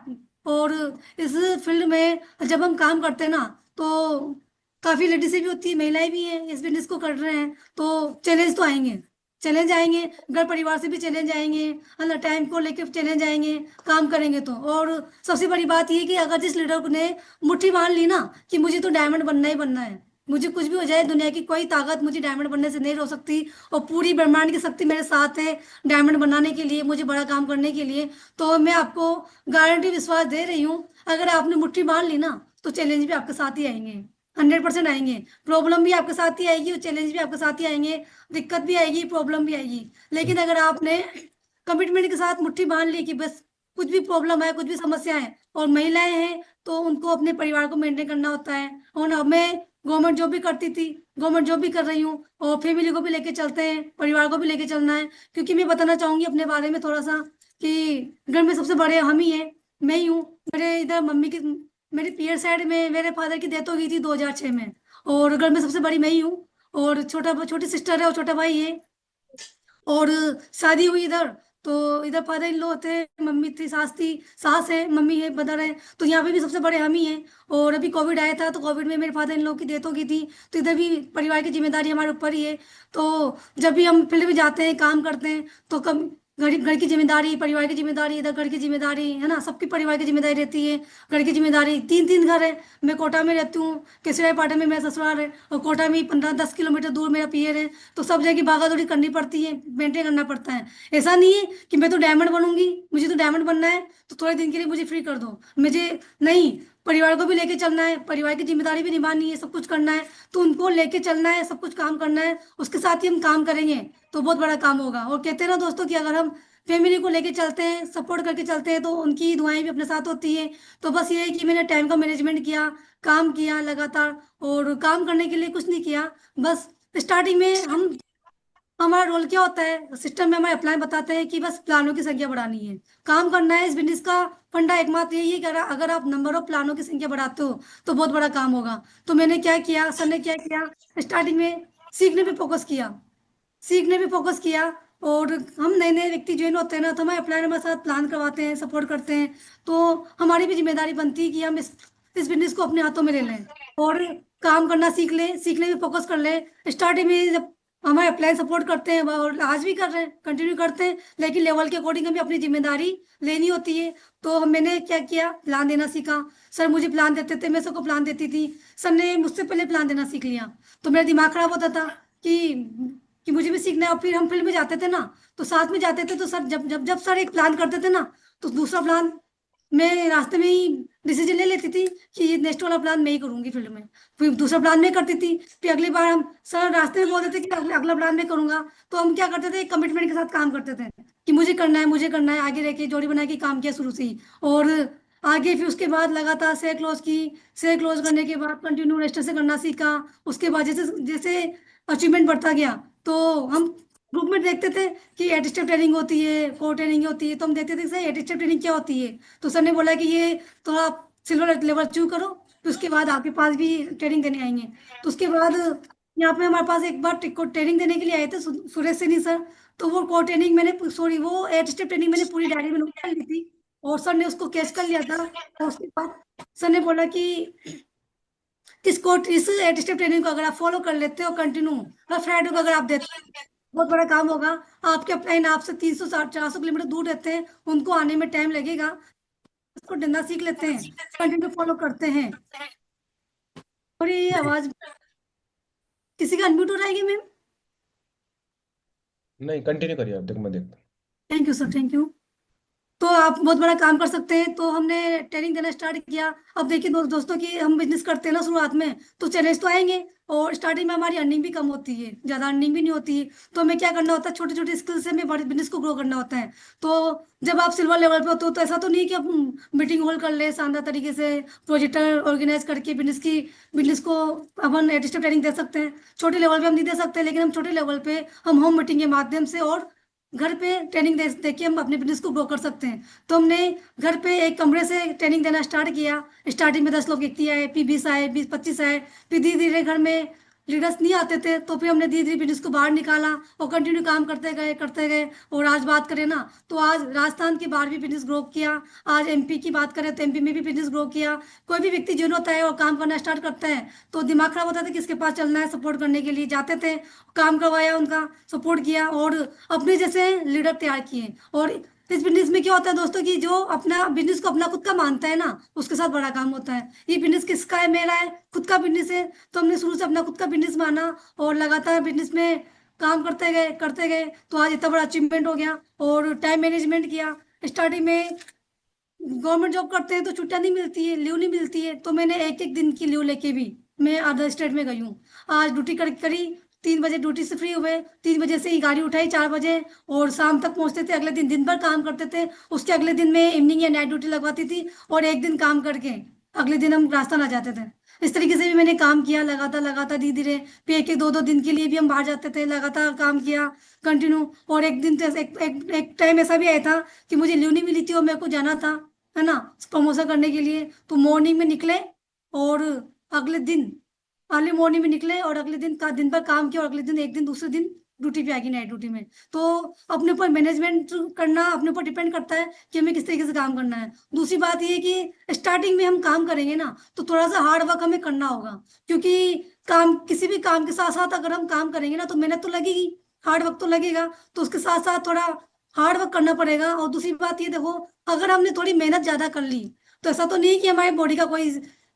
[SPEAKER 1] और इस फील्ड में जब हम काम करते हैं ना तो काफी लेडीजें भी होती है, महिलाएं भी हैं, इस बिजनेस को कर रहे हैं, तो चैलेंज तो आएंगे, चैलेंज आएंगे, घर परिवार से भी चैलेंज आएंगे, है ना, टाइम को लेकर चैलेंज आएंगे, काम करेंगे तो। और सबसे बड़ी बात ये कि अगर जिस लीडर ने मुट्ठी बांध ली ना कि मुझे तो डायमंड बनना ही बनना है, मुझे कुछ भी हो जाए, दुनिया की कोई ताकत मुझे डायमंड बनने से नहीं रोक सकती, और पूरी ब्रह्मांड की शक्ति मेरे साथ है डायमंड बनाने के लिए, मुझे बड़ा काम करने के लिए। तो मैं आपको गारंटी विश्वास दे रही हूँ, अगर आपने मुट्ठी बांध ली ना तो चैलेंज भी आपके साथ ही आएंगे, 100% आएंगे। प्रॉब्लम भी आपके साथ ही आएगी और चैलेंज भी आपके साथ ही आएंगे, दिक्कत भी आएगी, प्रॉब्लम भी आएगी। लेकिन अगर आपने कमिटमेंट के साथ मुट्ठी बांध ली कि बस कुछ भी प्रॉब्लम है, कुछ भी समस्या है, और महिलाएं हैं तो उनको अपने परिवार को मेंटेन करना होता है। और अब मैं गवर्नमेंट जॉब भी करती थी, गवर्नमेंट जॉब भी कर रही हूँ, और फैमिली को भी लेके चलते हैं, परिवार को भी लेके चलना है। क्योंकि मैं बताना चाहूंगी अपने बारे में थोड़ा सा कि घर में सबसे बड़े हम ही हैं, मैं ही हूँ। मेरे इधर मम्मी की, मेरी पियर साइड में मेरे फादर की डेथ हो गई थी 2006 में, और घर में सबसे बड़ी मैं ही हूँ। और छोटी सिस्टर है और छोटा भाई है। और शादी हुई इधर तो इधर फादर इन लॉ थे, मम्मी थी, सास थी, सास है, मम्मी है, ब्रदर है। तो यहाँ पे भी सबसे बड़े हम ही हैं। और अभी कोविड आया था, तो कोविड में मेरे फादर इन लॉ की डेथ हो गई थी। तो इधर भी परिवार की जिम्मेदारी हमारे ऊपर ही है। तो जब भी हम फील्ड में जाते हैं, काम करते हैं, तो कम घर घर की जिम्मेदारी, परिवार की जिम्मेदारी, इधर घर की जिम्मेदारी है ना, सबकी परिवार की जिम्मेदारी रहती है। घर की जिम्मेदारी, तीन तीन घर है। मैं कोटा में रहती हूँ, केसरिया पाटन में मेरा ससुराल है, और कोटा में 15-10 किलोमीटर दूर मेरा पियर है। तो सब जगह भागा दौड़ी करनी पड़ती है, मेंटेन करना पड़ता है। ऐसा नहीं है कि मैं तो डायमंड बनूंगी, मुझे तो डायमंड बनना है तो थोड़े दिन के लिए मुझे फ्री कर दो, मुझे नहीं, परिवार को भी लेके चलना है, परिवार की जिम्मेदारी भी निभानी है, सब कुछ करना है। तो उनको लेके चलना है, सब कुछ काम करना है, उसके साथ ही हम काम करेंगे तो बहुत बड़ा काम होगा। और कहते हैं ना दोस्तों कि अगर हम फैमिली को लेके चलते हैं, सपोर्ट करके चलते हैं, तो उनकी दुआएं भी अपने साथ होती है। तो बस ये है कि मैंने टाइम का मैनेजमेंट किया, काम किया लगातार। और काम करने के लिए कुछ नहीं किया, बस स्टार्टिंग में हम, हमारा रोल क्या होता है सिस्टम में, हमारे अप्लाई बताते हैं कि बस प्लानों की संख्या बढ़ानी है, काम करना है। इस बिजनेस का फंडा एकमात्र यही है कि अगर आप नंबर ऑफ प्लानों की संख्या बढ़ाते हो तो बहुत बड़ा काम होगा। तो मैंने क्या किया, सर ने क्या किया, स्टार्टिंग में सीखने पे फोकस किया, सीखने पे फोकस किया। और हम नए नए व्यक्ति ज्वाइन होते हैं ना, तो हमारे अप्लायर हमारे साथ प्लान करवाते हैं, सपोर्ट करते हैं। तो हमारी भी जिम्मेदारी बनती है कि हम इस बिजनेस को अपने हाथों में ले लें और काम करना सीख लें, सीखने में फोकस कर लें। स्टार्टिंग में जब हमारे अप्लाई सपोर्ट करते हैं, और आज भी कर रहे हैं, कंटिन्यू करते हैं, लेकिन लेवल के अकॉर्डिंग हमें अपनी जिम्मेदारी लेनी होती है। तो मैंने क्या किया, प्लान देना सीखा। सर मुझे प्लान देते थे, मैं सबको प्लान देती थी। सर ने मुझसे पहले प्लान देना सीख लिया। तो मेरा दिमाग खराब होता था कि मुझे भी सीखना है। और फिर हम फील्ड में जाते थे ना, तो साथ में जाते थे, तो सर जब जब जब सर एक प्लान करते थे ना, तो दूसरा प्लान मैं रास्ते में ही डिसीजन ले लेती थी कि ये नेक्स्ट वाला प्लान मैं ही करूंगी फील्ड में। फिर दूसरा प्लान मैं करती थी, फिर अगली बार हम सर रास्ते में बोलते थे कि अगला प्लान मैं करूंगा। तो हम क्या करते थे, कमिटमेंट के साथ काम करते थे कि मुझे करना है, मुझे करना है, आगे रह के जोड़ी बना के काम किया शुरू से ही। और आगे फिर उसके बाद लगातार से क्लोज की, से क्लोज करने के बाद कंटिन्यू रजिस्टर से करना सीखा। उसके बाद जैसे जैसे अचीवमेंट बढ़ता गया, तो हम ग्रुप में देखते थे कि एट स्टेप ट्रेनिंग होती है, कोर ट्रेनिंग होती है, तो हम देखते थे सर एट स्टेप ट्रेनिंग क्या होती है। तो सर ने बोला कि ये थोड़ा सिल्वर लेवल अचीव करो, फिर उसके बाद आपके पास भी ट्रेनिंग देने आएंगे। तो उसके बाद यहाँ पे हमारे पास एक बार ट्रेनिंग देने के लिए आए थे सुरेश सैनी सर। तो वो कोर ट्रेनिंग मैंने, सॉरी, वो एट स्टेप ट्रेनिंग मैंने पूरी डायरी में नोट कर ली थी, और सर ने उसको कैच कर लिया था। और उसके बाद सर ने बोला कि इसको, इस एट स्टेप ट्रेनिंग को अगर आप फॉलो कर लेते हो कंटिन्यू, हर फ्राइडे को अगर आप देते हो, बहुत बड़ा काम होगा। आपके अपलाइन आपसे 300-400 किलोमीटर दूर रहते हैं, उनको आने में टाइम लगेगा, उसको डंडा सीख लेते हैं, कंटिन्यू फॉलो करते हैं। और ये आवाज किसी का अनम्यूट हो रहा है कि मैम?
[SPEAKER 3] नहीं, कंटिन्यू करिए आप, देखो मैं देखता हूँ।
[SPEAKER 1] Thank you sir, thank you. तो आप बहुत बड़ा काम कर सकते हैं। तो हमने ट्रेनिंग देना स्टार्ट किया। अब देखिए दोस्तों कि हम बिजनेस करते हैं ना शुरुआत में, तो चैलेंज तो आएंगे। और स्टार्टिंग में हमारी अर्निंग भी कम होती है, ज़्यादा अर्निंग भी नहीं होती है। तो हमें क्या करना होता है, छोटे छोटे स्किल से हमें बड़े बिजनेस को ग्रो करना होता है। तो जब आप सिल्वर लेवल पे होते हो, तो ऐसा तो नहीं कि आप मीटिंग होल्ड कर ले शानदार तरीके से, प्रोजेक्टर ऑर्गेनाइज करके बिजनेस को अपन एडिशनल ट्रेनिंग दे सकते हैं। छोटे लेवल पे हम नहीं दे सकते, लेकिन हम छोटे लेवल पे हम होम मीटिंग के माध्यम से और घर पे ट्रेनिंग दे के हम अपने बिजनेस को ग्रो कर सकते हैं। तो हमने घर पे एक कमरे से ट्रेनिंग देना स्टार्ट किया। स्टार्टिंग में 10 लोग व्यक्ति आए, फिर 20 आए, 20-25 आए। फिर धीरे धीरे घर में लीडर्स नहीं आते थे, तो फिर हमने धीरे धीरे बिजनेस को बाहर निकाला और कंटिन्यू काम करते गए, करते गए। और आज बात करें ना, तो आज राजस्थान के बाहर भी बिजनेस ग्रो किया। आज एमपी की बात करें तो एमपी में भी बिजनेस ग्रो किया। कोई भी व्यक्ति ज्वाइन होता है और काम करना स्टार्ट करता है, तो दिमाग खराब होता था, किसके पास चलना है सपोर्ट करने के लिए, जाते थे, काम करवाया, उनका सपोर्ट किया, और अपने जैसे लीडर तैयार किए। और इस बिजनेस में क्या होता है दोस्तों कि जो अपना बिजनेस को अपना खुद का मानता है ना, उसके साथ बड़ा काम होता है। ये बिजनेस किसका है, मेरा है, खुद का बिजनेस है। तो हमने शुरू से अपना खुद का बिजनेस माना, और लगातार बिजनेस में काम करते गए, करते गए, तो आज इतना बड़ा अचीवमेंट हो गया। और टाइम मैनेजमेंट किया। स्टार्टिंग में गवर्नमेंट जॉब करते हैं तो छुट्टियां नहीं मिलती है, लीव नहीं मिलती है, तो मैंने एक एक दिन की लीव लेके भी मैं अदर स्टेट में गई हूँ। आज ड्यूटी करी, 3 बजे ड्यूटी से फ्री हुए, 3 बजे से ही गाड़ी उठाई, 4 बजे, और शाम तक पहुंचते थे। अगले दिन दिन भर काम करते थे, उसके अगले दिन मैं इवनिंग या नाइट ड्यूटी लगवाती थी, और एक दिन काम करके अगले दिन हम राजस्थान आ जाते थे। इस तरीके से भी मैंने काम किया, लगातार लगातार धीरे धीरे। फिर एक एक दो दो दिन के लिए भी हम बाहर जाते थे, लगातार काम किया कंटिन्यू। और एक दिन तो एक टाइम ऐसा भी आया था कि मुझे लीव नहीं मिली थी और मेरे को जाना था, है ना, प्रमोशन करने के लिए। तो मॉर्निंग में निकले, और अगले दिन अर्ली मॉर्निंग में निकले, और अगले दिन का दिन भर काम किया, और अगले दिन एक दिन दूसरे दिन ड्यूटी पे आएगी नाइट ड्यूटी में। तो अपने ऊपर मैनेजमेंट करना अपने ऊपर डिपेंड करता है कि हमें किस तरीके से काम करना है। दूसरी बात ये है कि स्टार्टिंग में हम काम करेंगे ना तो थोड़ा सा हार्ड वर्क हमें करना होगा, क्योंकि काम किसी भी काम के साथ साथ अगर हम काम करेंगे ना तो मेहनत तो लगेगी, हार्ड वर्क तो लगेगा। तो उसके साथ साथ थोड़ा हार्ड वर्क करना पड़ेगा। और दूसरी बात ये देखो, अगर हमने थोड़ी मेहनत ज्यादा कर ली तो ऐसा तो नहीं कि हमारी बॉडी का कोई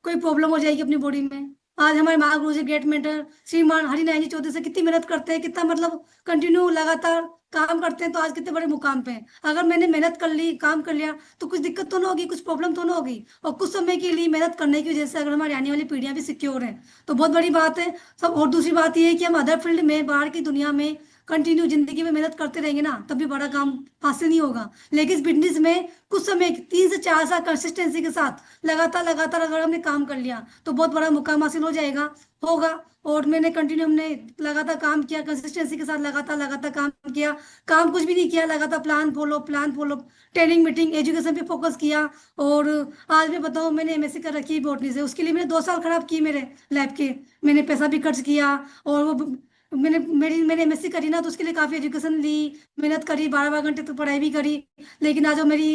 [SPEAKER 1] कोई प्रॉब्लम हो जाएगी अपनी बॉडी में। आज हमारे महागुरु जी ग्रेट मेंटर श्रीमान हरिनारायण जी चौधरी से कितनी मेहनत करते हैं, कितना मतलब कंटिन्यू लगातार काम करते हैं, तो आज कितने बड़े मुकाम पे हैं। अगर मैंने मेहनत कर ली, काम कर लिया, तो कुछ दिक्कत तो ना होगी, कुछ प्रॉब्लम तो ना होगी। और कुछ समय के लिए मेहनत करने की वजह से अगर हमारी आने वाली पीढ़ियां भी सिक्योर हैं तो बहुत बड़ी बात है सब। और दूसरी बात ये है कि हम अदर फील्ड में, बाहर की दुनिया में कंटिन्यू जिंदगी में मेहनत करते रहेंगे ना तब भी बड़ा काम हासिल नहीं होगा। लेकिन इस बिजनेस में कुछ समय 3 से 4 साल कंसिस्टेंसी के साथ लगातार लगातार अगर हमने काम कर लिया तो बहुत बड़ा मुकाम हासिल हो जाएगा, होगा। और मैंने कंटिन्यू हमने लगातार काम किया, कंसिस्टेंसी के साथ लगातार लगातार काम किया। काम कुछ भी नहीं किया, लगातार plan follow training meeting education पे फोकस किया। और आज मैं बताऊं, मैंने एमएससी कर रखी है बॉटनी से, उसके लिए मैंने 2 साल खराब किए मेरे लैब के। मैंने पैसा भी खर्च किया। और वो मैंने एमएससी करी ना तो उसके लिए काफ़ी एजुकेशन ली, मेहनत करी, 12 12 घंटे तो पढ़ाई भी करी। लेकिन आज जो मेरी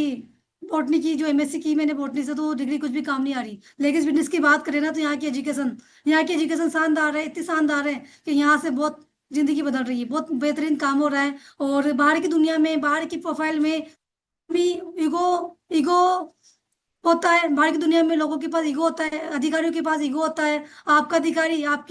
[SPEAKER 1] बॉटनी की जो एमएससी की मैंने बॉटनी से, तो डिग्री कुछ भी काम नहीं आ रही। लेकिन इस बिजनेस की बात करें ना तो यहाँ की एजुकेशन शानदार है, इतनी शानदार है कि यहाँ से बहुत जिंदगी बदल रही है, बहुत बेहतरीन काम हो रहा है। और बाहर की दुनिया में, बाहर की प्रोफाइल में भी ईगो ईगो होता है। बाहर की दुनिया में लोगों के पास ईगो होता है, अधिकारियों के पास ईगो होता है। आपका अधिकारी, आप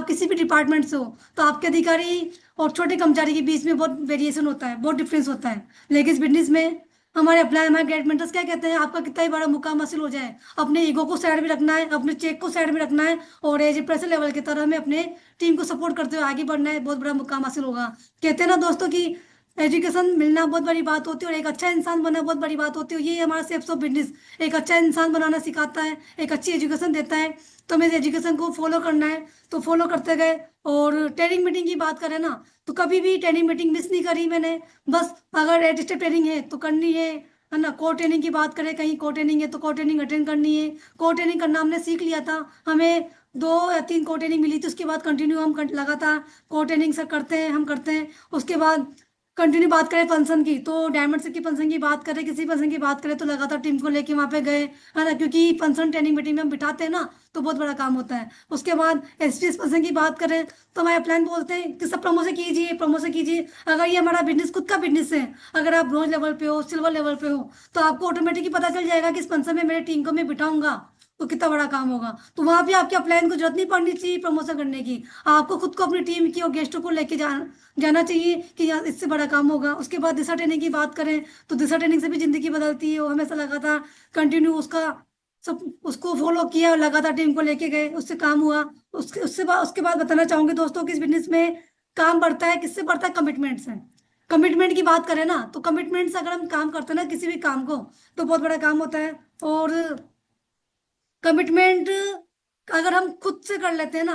[SPEAKER 1] किसी भी डिपार्टमेंट से हो तो आपके अधिकारी और छोटे कर्मचारी के बीच में बहुत वेरिएशन होता है, बहुत डिफरेंस होता है। लेकिन इस बिजनेस में हमारे ग्रेट मेंटर्स क्या कहते हैं, आपका कितना ही बड़ा मुकाम हासिल हो जाए, अपने ईगो को साइड में रखना है, अपने चेक को साइड में रखना है, और एज ए प्रेशर लेवल की तरह हमें अपने टीम को सपोर्ट करते हुए आगे बढ़ना है, बहुत बड़ा मुकाम हासिल होगा। कहते हैं ना दोस्तों की एजुकेशन मिलना बहुत बड़ी बात होती है और एक अच्छा इंसान बनना बहुत बड़ी बात होती है। ये हमारा सेप्स ऑफ बिजनेस एक अच्छा इंसान बनाना सिखाता है, एक अच्छी एजुकेशन देता है। तो हमें एजुकेशन को फॉलो करना है, तो फॉलो करते गए। और ट्रेनिंग मीटिंग की बात करें ना तो कभी भी ट्रेनिंग मीटिंग मिस नहीं करी मैंने। बस अगर एट स्टेप ट्रेनिंग है तो करनी है ना। कोर ट्रेनिंग की बात करें, कहीं कोर ट्रेनिंग है तो कोर ट्रेनिंग अटेंड करनी है। कोर ट्रेनिंग करना हमने सीख लिया था, हमें 2 या 3 कोर ट्रेनिंग मिली थी, उसके बाद कंटिन्यू हम लगातार कोर ट्रेनिंग से करते हैं, हम करते हैं। उसके बाद कंटिन्यू बात करें फंक्शन की तो डायमंड सिटी फंक्शन की बात करें, किसी फंक्शन की बात करें तो लगातार टीम को लेके वहाँ पे गए, है ना, क्योंकि फंक्शन ट्रेनिंग मीटिंग में हम बिठाते हैं ना तो बहुत बड़ा काम होता है। उसके बाद एसटीएस फंक्शन की बात करें तो हमारे प्लान बोलते हैं कि सब प्रमोशन कीजिए। अगर ये हमारा बिजनेस खुद का बिजनेस है, अगर आप ब्रॉन्ज लेवल पे हो, सिल्वर लेवल पे हो, तो आपको ऑटोमेटिकली पता चल जाएगा कि इस फंक्शन में मेरे टीम को मैं बिठाऊंगा तो कितना बड़ा काम होगा। तो वहां पे आपके अपलाइन को जरूरत नहीं पड़नी चाहिए प्रमोशन करने की, आपको खुद को अपनी टीम की और गेस्टों को लेके जाना चाहिए कि यार इससे बड़ा काम होगा। उसके बाद दिशा ट्रेनिंग की बात करें तो दिशा ट्रेनिंग से भी जिंदगी बदलती है। वो हमेशा लगातार कंटिन्यू उसका सब उसको फॉलो किया और लगातार टीम को लेके गए, उससे काम हुआ। उसके बाद बताना चाहूंगी दोस्तों कि इस बिजनेस में काम बढ़ता है, किससे बढ़ता है, कमिटमेंट से। कमिटमेंट की बात करें ना तो कमिटमेंट से अगर हम काम करते हैं ना किसी भी काम को तो बहुत बड़ा काम होता है। और कमिटमेंट अगर हम खुद से कर लेते हैं ना,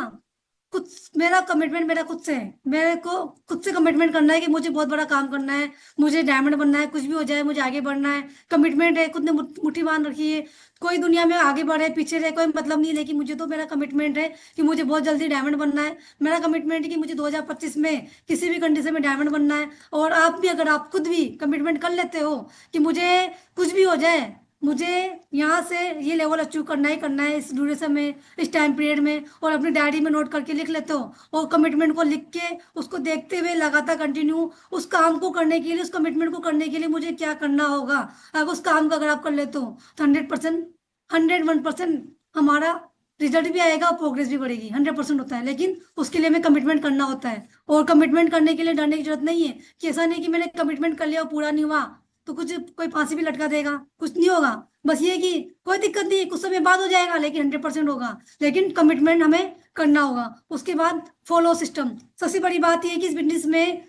[SPEAKER 1] खुद मेरा कमिटमेंट मेरा खुद से है, मेरे को खुद से कमिटमेंट करना है कि मुझे बहुत बड़ा काम करना है, मुझे डायमंड बनना है, कुछ भी हो जाए मुझे आगे बढ़ना है। कमिटमेंट है, खुद ने मुट्ठी बांध रखी है। कोई दुनिया में आगे बढ़े पीछे रहे कोई मतलब नहीं, लेकिन मुझे तो मेरा कमिटमेंट है कि मुझे बहुत जल्दी डायमंड बनना है। मेरा कमिटमेंट है कि मुझे 2025 में किसी भी कंडीशन में डायमंड बनना है। और आप भी, अगर आप खुद भी कमिटमेंट कर लेते हो कि मुझे कुछ भी हो जाए, मुझे यहाँ से ये लेवल अचीव करना ही करना है इस ड्यूरेशन में, इस टाइम पीरियड में, और अपनी डायरी में नोट करके लिख लेते हो, और कमिटमेंट को लिख के उसको देखते हुए लगातार कंटिन्यू उस काम को करने के लिए, उस कमिटमेंट को करने के लिए मुझे क्या करना होगा, अगर उस काम को अगर आप कर लेते हो तो 100%, 101% हमारा रिजल्ट भी आएगा और प्रोग्रेस भी बढ़ेगी। 100% होता है, लेकिन उसके लिए हमें कमिटमेंट करना होता है। और कमिटमेंट करने के लिए डरने की जरूरत नहीं है कि ऐसा नहीं कि मैंने कमिटमेंट कर लिया और पूरा नहीं हुआ तो कुछ कोई फांसी भी लटका देगा, कुछ नहीं होगा। बस ये कि कोई दिक्कत नहीं, कुछ समय बाद हो जाएगा लेकिन 100% होगा। लेकिन कमिटमेंट हमें करना होगा। उसके बाद फॉलो सिस्टम, सबसे बड़ी बात ये है कि इस बिजनेस में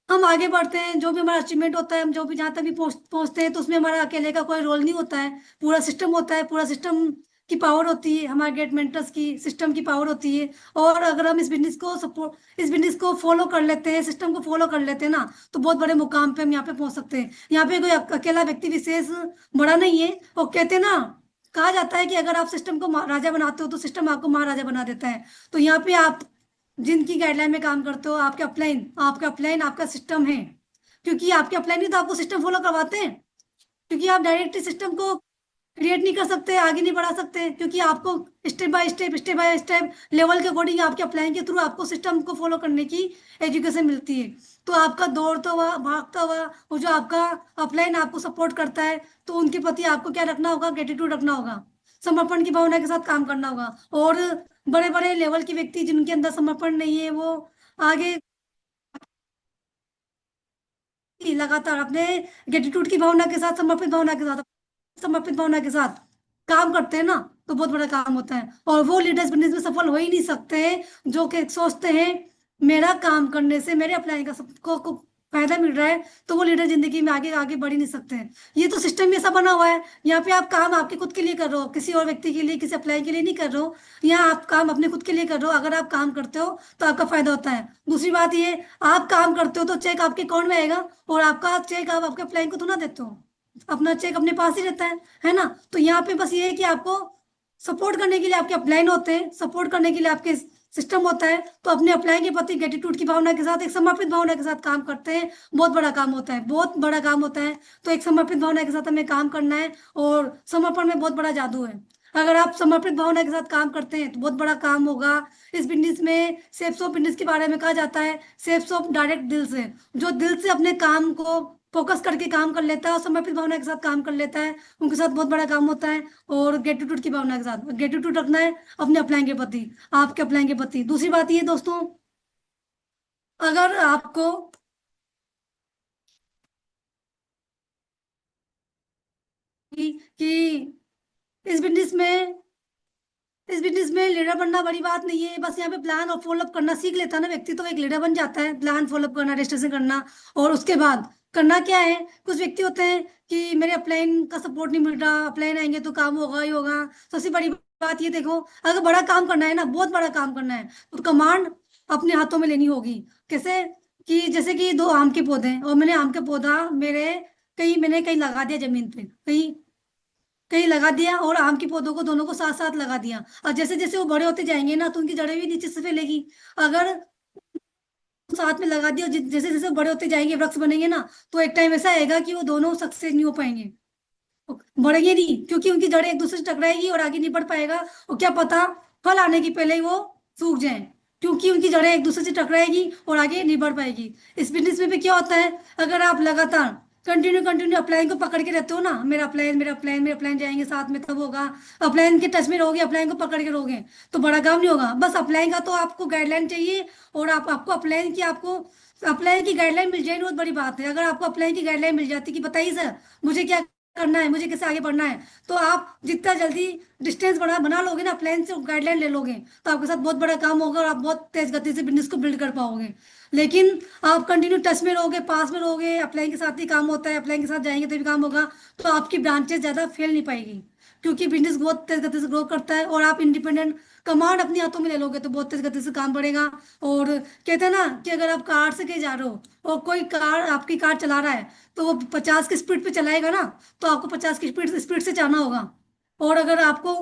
[SPEAKER 1] हम आगे बढ़ते हैं, जो भी हमारा अचीवमेंट होता है, हम जो भी जहाँ तक भी पहुंचते हैं तो उसमें हमारा अकेले का कोई रोल नहीं होता है, पूरा सिस्टम होता है, पूरा सिस्टम की पावर होती है, हमारे गेट मेंटर्स की सिस्टम की पावर होती है। और अगर हम इस बिजनेस को फॉलो कर लेते हैं, सिस्टम को फॉलो कर लेते हैं ना तो बहुत बड़े मुकाम पे हम यहाँ पे पहुंच सकते हैं। यहाँ पे कोई अकेला व्यक्ति विशेष बड़ा नहीं है। वो कहते हैं ना, कहा जाता है कि अगर आप सिस्टम को राजा बनाते हो तो सिस्टम आपको महाराजा बना देता है। तो यहाँ पे आप जिनकी गाइडलाइन में काम करते हो, आपके अपलाइन आपका सिस्टम है, क्योंकि आपके अपलाइन ही तो आपको सिस्टम फॉलो करवाते हैं। क्योंकि आप डायरेक्टली सिस्टम को क्रिएट नहीं कर सकते, आगे नहीं बढ़ा सकते, क्योंकि आपको स्टेप बाय स्टेप लेवल के अकॉर्डिंग आपके अप्लाइंग के थ्रू आपको सिस्टम को फॉलो करने की एजुकेशन मिलती है। तो आपका दौड़ता हुआ भागता हुआ वो जो आपका अपलाइन आपको सपोर्ट करता है, तो उनके प्रति आपको क्या रखना होगा, ग्रेटिट्यूड रखना होगा, समर्पण की भावना के साथ काम करना होगा। और बड़े बड़े लेवल के व्यक्ति जिनके अंदर समर्पण नहीं है, वो आगे लगातार अपने ग्रेटिट्यूड की भावना के साथ, समर्पित भावना के साथ काम करते हैं ना, तो बहुत बड़ा काम होता है। और वो लीडर्स बिजनेस में सफल हो ही नहीं सकते जो कि सोचते हैं मेरा काम करने से मेरे अप्लाई का सबको फायदा मिल रहा है, तो वो लीडर जिंदगी में आगे आगे बढ़ ही नहीं सकते हैं। ये तो सिस्टम ऐसा बना हुआ है, यहाँ पे आप काम आपके खुद के लिए कर रहे हो, किसी और व्यक्ति के लिए, किसी अप्लाई के लिए नहीं कर रहे हो। यहाँ आप काम अपने खुद के लिए कर रहे हो। अगर आप काम करते हो तो आपका फायदा होता है। दूसरी बात ये, आप काम करते हो तो चेक आपके अकाउंट में आएगा, और आपका चेक आप आपके अप्लाई को तो ना देते हो, अपना चेक अपने पास ही रहता है ना। तो यहाँ पे बस ये है कि आपको सपोर्ट करने के लिए आपके अपलाइन होते हैं, सपोर्ट करने के लिए आपके सिस्टम होता है, तो अपने अप्लाई के प्रति ग्रेटिट्यूड की भावना के साथ, एक समर्पित भावना के साथ काम करते हैं। बहुत बड़ा काम होता है, बहुत बड़ा काम होता है। तो एक समर्पित भावना के साथ हमें काम करना है, और समर्पण में बहुत बड़ा जादू है। अगर आप समर्पित भावना के साथ काम करते हैं तो बहुत बड़ा काम होगा। इस बिजनेस में सेल्स ऑफ बिजनेस के बारे में कहा जाता है, सेल्स ऑफ डायरेक्ट दिल से, जो दिल से अपने काम को फोकस करके काम कर लेता है और समर्पित भावना के साथ काम कर लेता है, उनके साथ बहुत बड़ा काम होता है। और ग्रेटिट्यूड की भावना के साथ ग्रेटिट्यूड रखना है अपने अप्लाइंग के प्रति, आपके अप्लाइंग के प्रति। दूसरी बात ये दोस्तों, अगर आपको कि इस बिजनेस में इस बिजनेस में लीडर बनना बड़ी बात नहीं है, बस यहाँ पे प्लान और फॉलोअप करना सीख लेता है ना व्यक्ति, तो वो एक लीडर बन जाता है। प्लान फॉलोअप करना, रजिस्ट्रेशन करना, और उसके बाद करना क्या है। कुछ व्यक्ति होते हैं कि मेरे अपलाइन का सपोर्ट नहीं मिल रहा, अपलाइन आएंगे तो काम होगा ही होगा। सबसे बड़ी बात ये देखो, अगर बड़ा काम करना है ना, बहुत बड़ा काम करना है, तो कमांड अपने हाथों में लेनी होगी। कैसे? कि जैसे कि दो आम के पौधे हैं, और मैंने आम के पौधा मैंने कहीं लगा दिया जमीन पे, कहीं कहीं लगा दिया, और आम के पौधों को दोनों को साथ साथ लगा दिया। और जैसे जैसे वो बड़े होते जाएंगे ना, तो उनकी जड़ें भी नीचे से फैलेगी। अगर साथ में लगा दिया, जैसे जैसे बड़े होते जाएंगे, वृक्ष बनेंगे ना, तो एक टाइम ऐसा आएगा कि वो दोनों सक्सेस नहीं हो पाएंगे, बढ़ेंगे नहीं, क्योंकि उनकी जड़ें एक दूसरे से टकराएगी और आगे नहीं बढ़ पाएगा। और क्या पता फल आने की पहले ही वो सूख जाए, क्योंकि उनकी जड़ें एक दूसरे से टकराएगी और आगे नहीं बढ़ पाएगी। इस बिजनेस में भी क्या होता है, अगर आप लगातार कंटिन्यू कंटिन्यू अपलाइन को पकड़ के रहते हो ना, मेरा अपलाइन जाएंगे साथ में, तब होगा। अपलाइन के टच में रहोगे, अपलाइन को पकड़ के रहोगे, तो बड़ा काम नहीं होगा। बस अपलाइन का तो आपको गाइडलाइन चाहिए, और आपको अपलाइन की गाइडलाइन मिल जाए, बहुत बड़ी बात है। अगर आपको अपलाइन की गाइडलाइन मिल जाती कि बताइए सर मुझे क्या करना है, मुझे कैसे आगे बढ़ना है, तो आप जितना जल्दी डिस्टेंस बना लोगे ना, प्लान से गाइडलाइन ले लोगे, तो आपके साथ बहुत बड़ा काम होगा, और आप बहुत तेज गति से बिजनेस को बिल्ड कर पाओगे। लेकिन आप कंटिन्यू टच में रहोगे, पास में रहोगे, अप्लाइंग के साथ ही काम होता है, अप्लाइंग के साथ जाएंगे तो भी काम होगा, तो आपकी ब्रांचेस ज्यादा फेल नहीं पाएगी, क्योंकि बिजनेस बहुत तेज गति से ग्रो करता है। और आप इंडिपेंडेंट कमांड अपने हाथों में ले लोगे तो बहुत तेज गति से काम बढ़ेगा। और कहते हैं ना कि अगर आप कार से कहीं जा रहे हो, और कोई आपकी कार चला रहा है, तो वो 50 की स्पीड पे चलाएगा ना, तो आपको 50 की स्पीड स्पीड से जाना होगा। और अगर आपको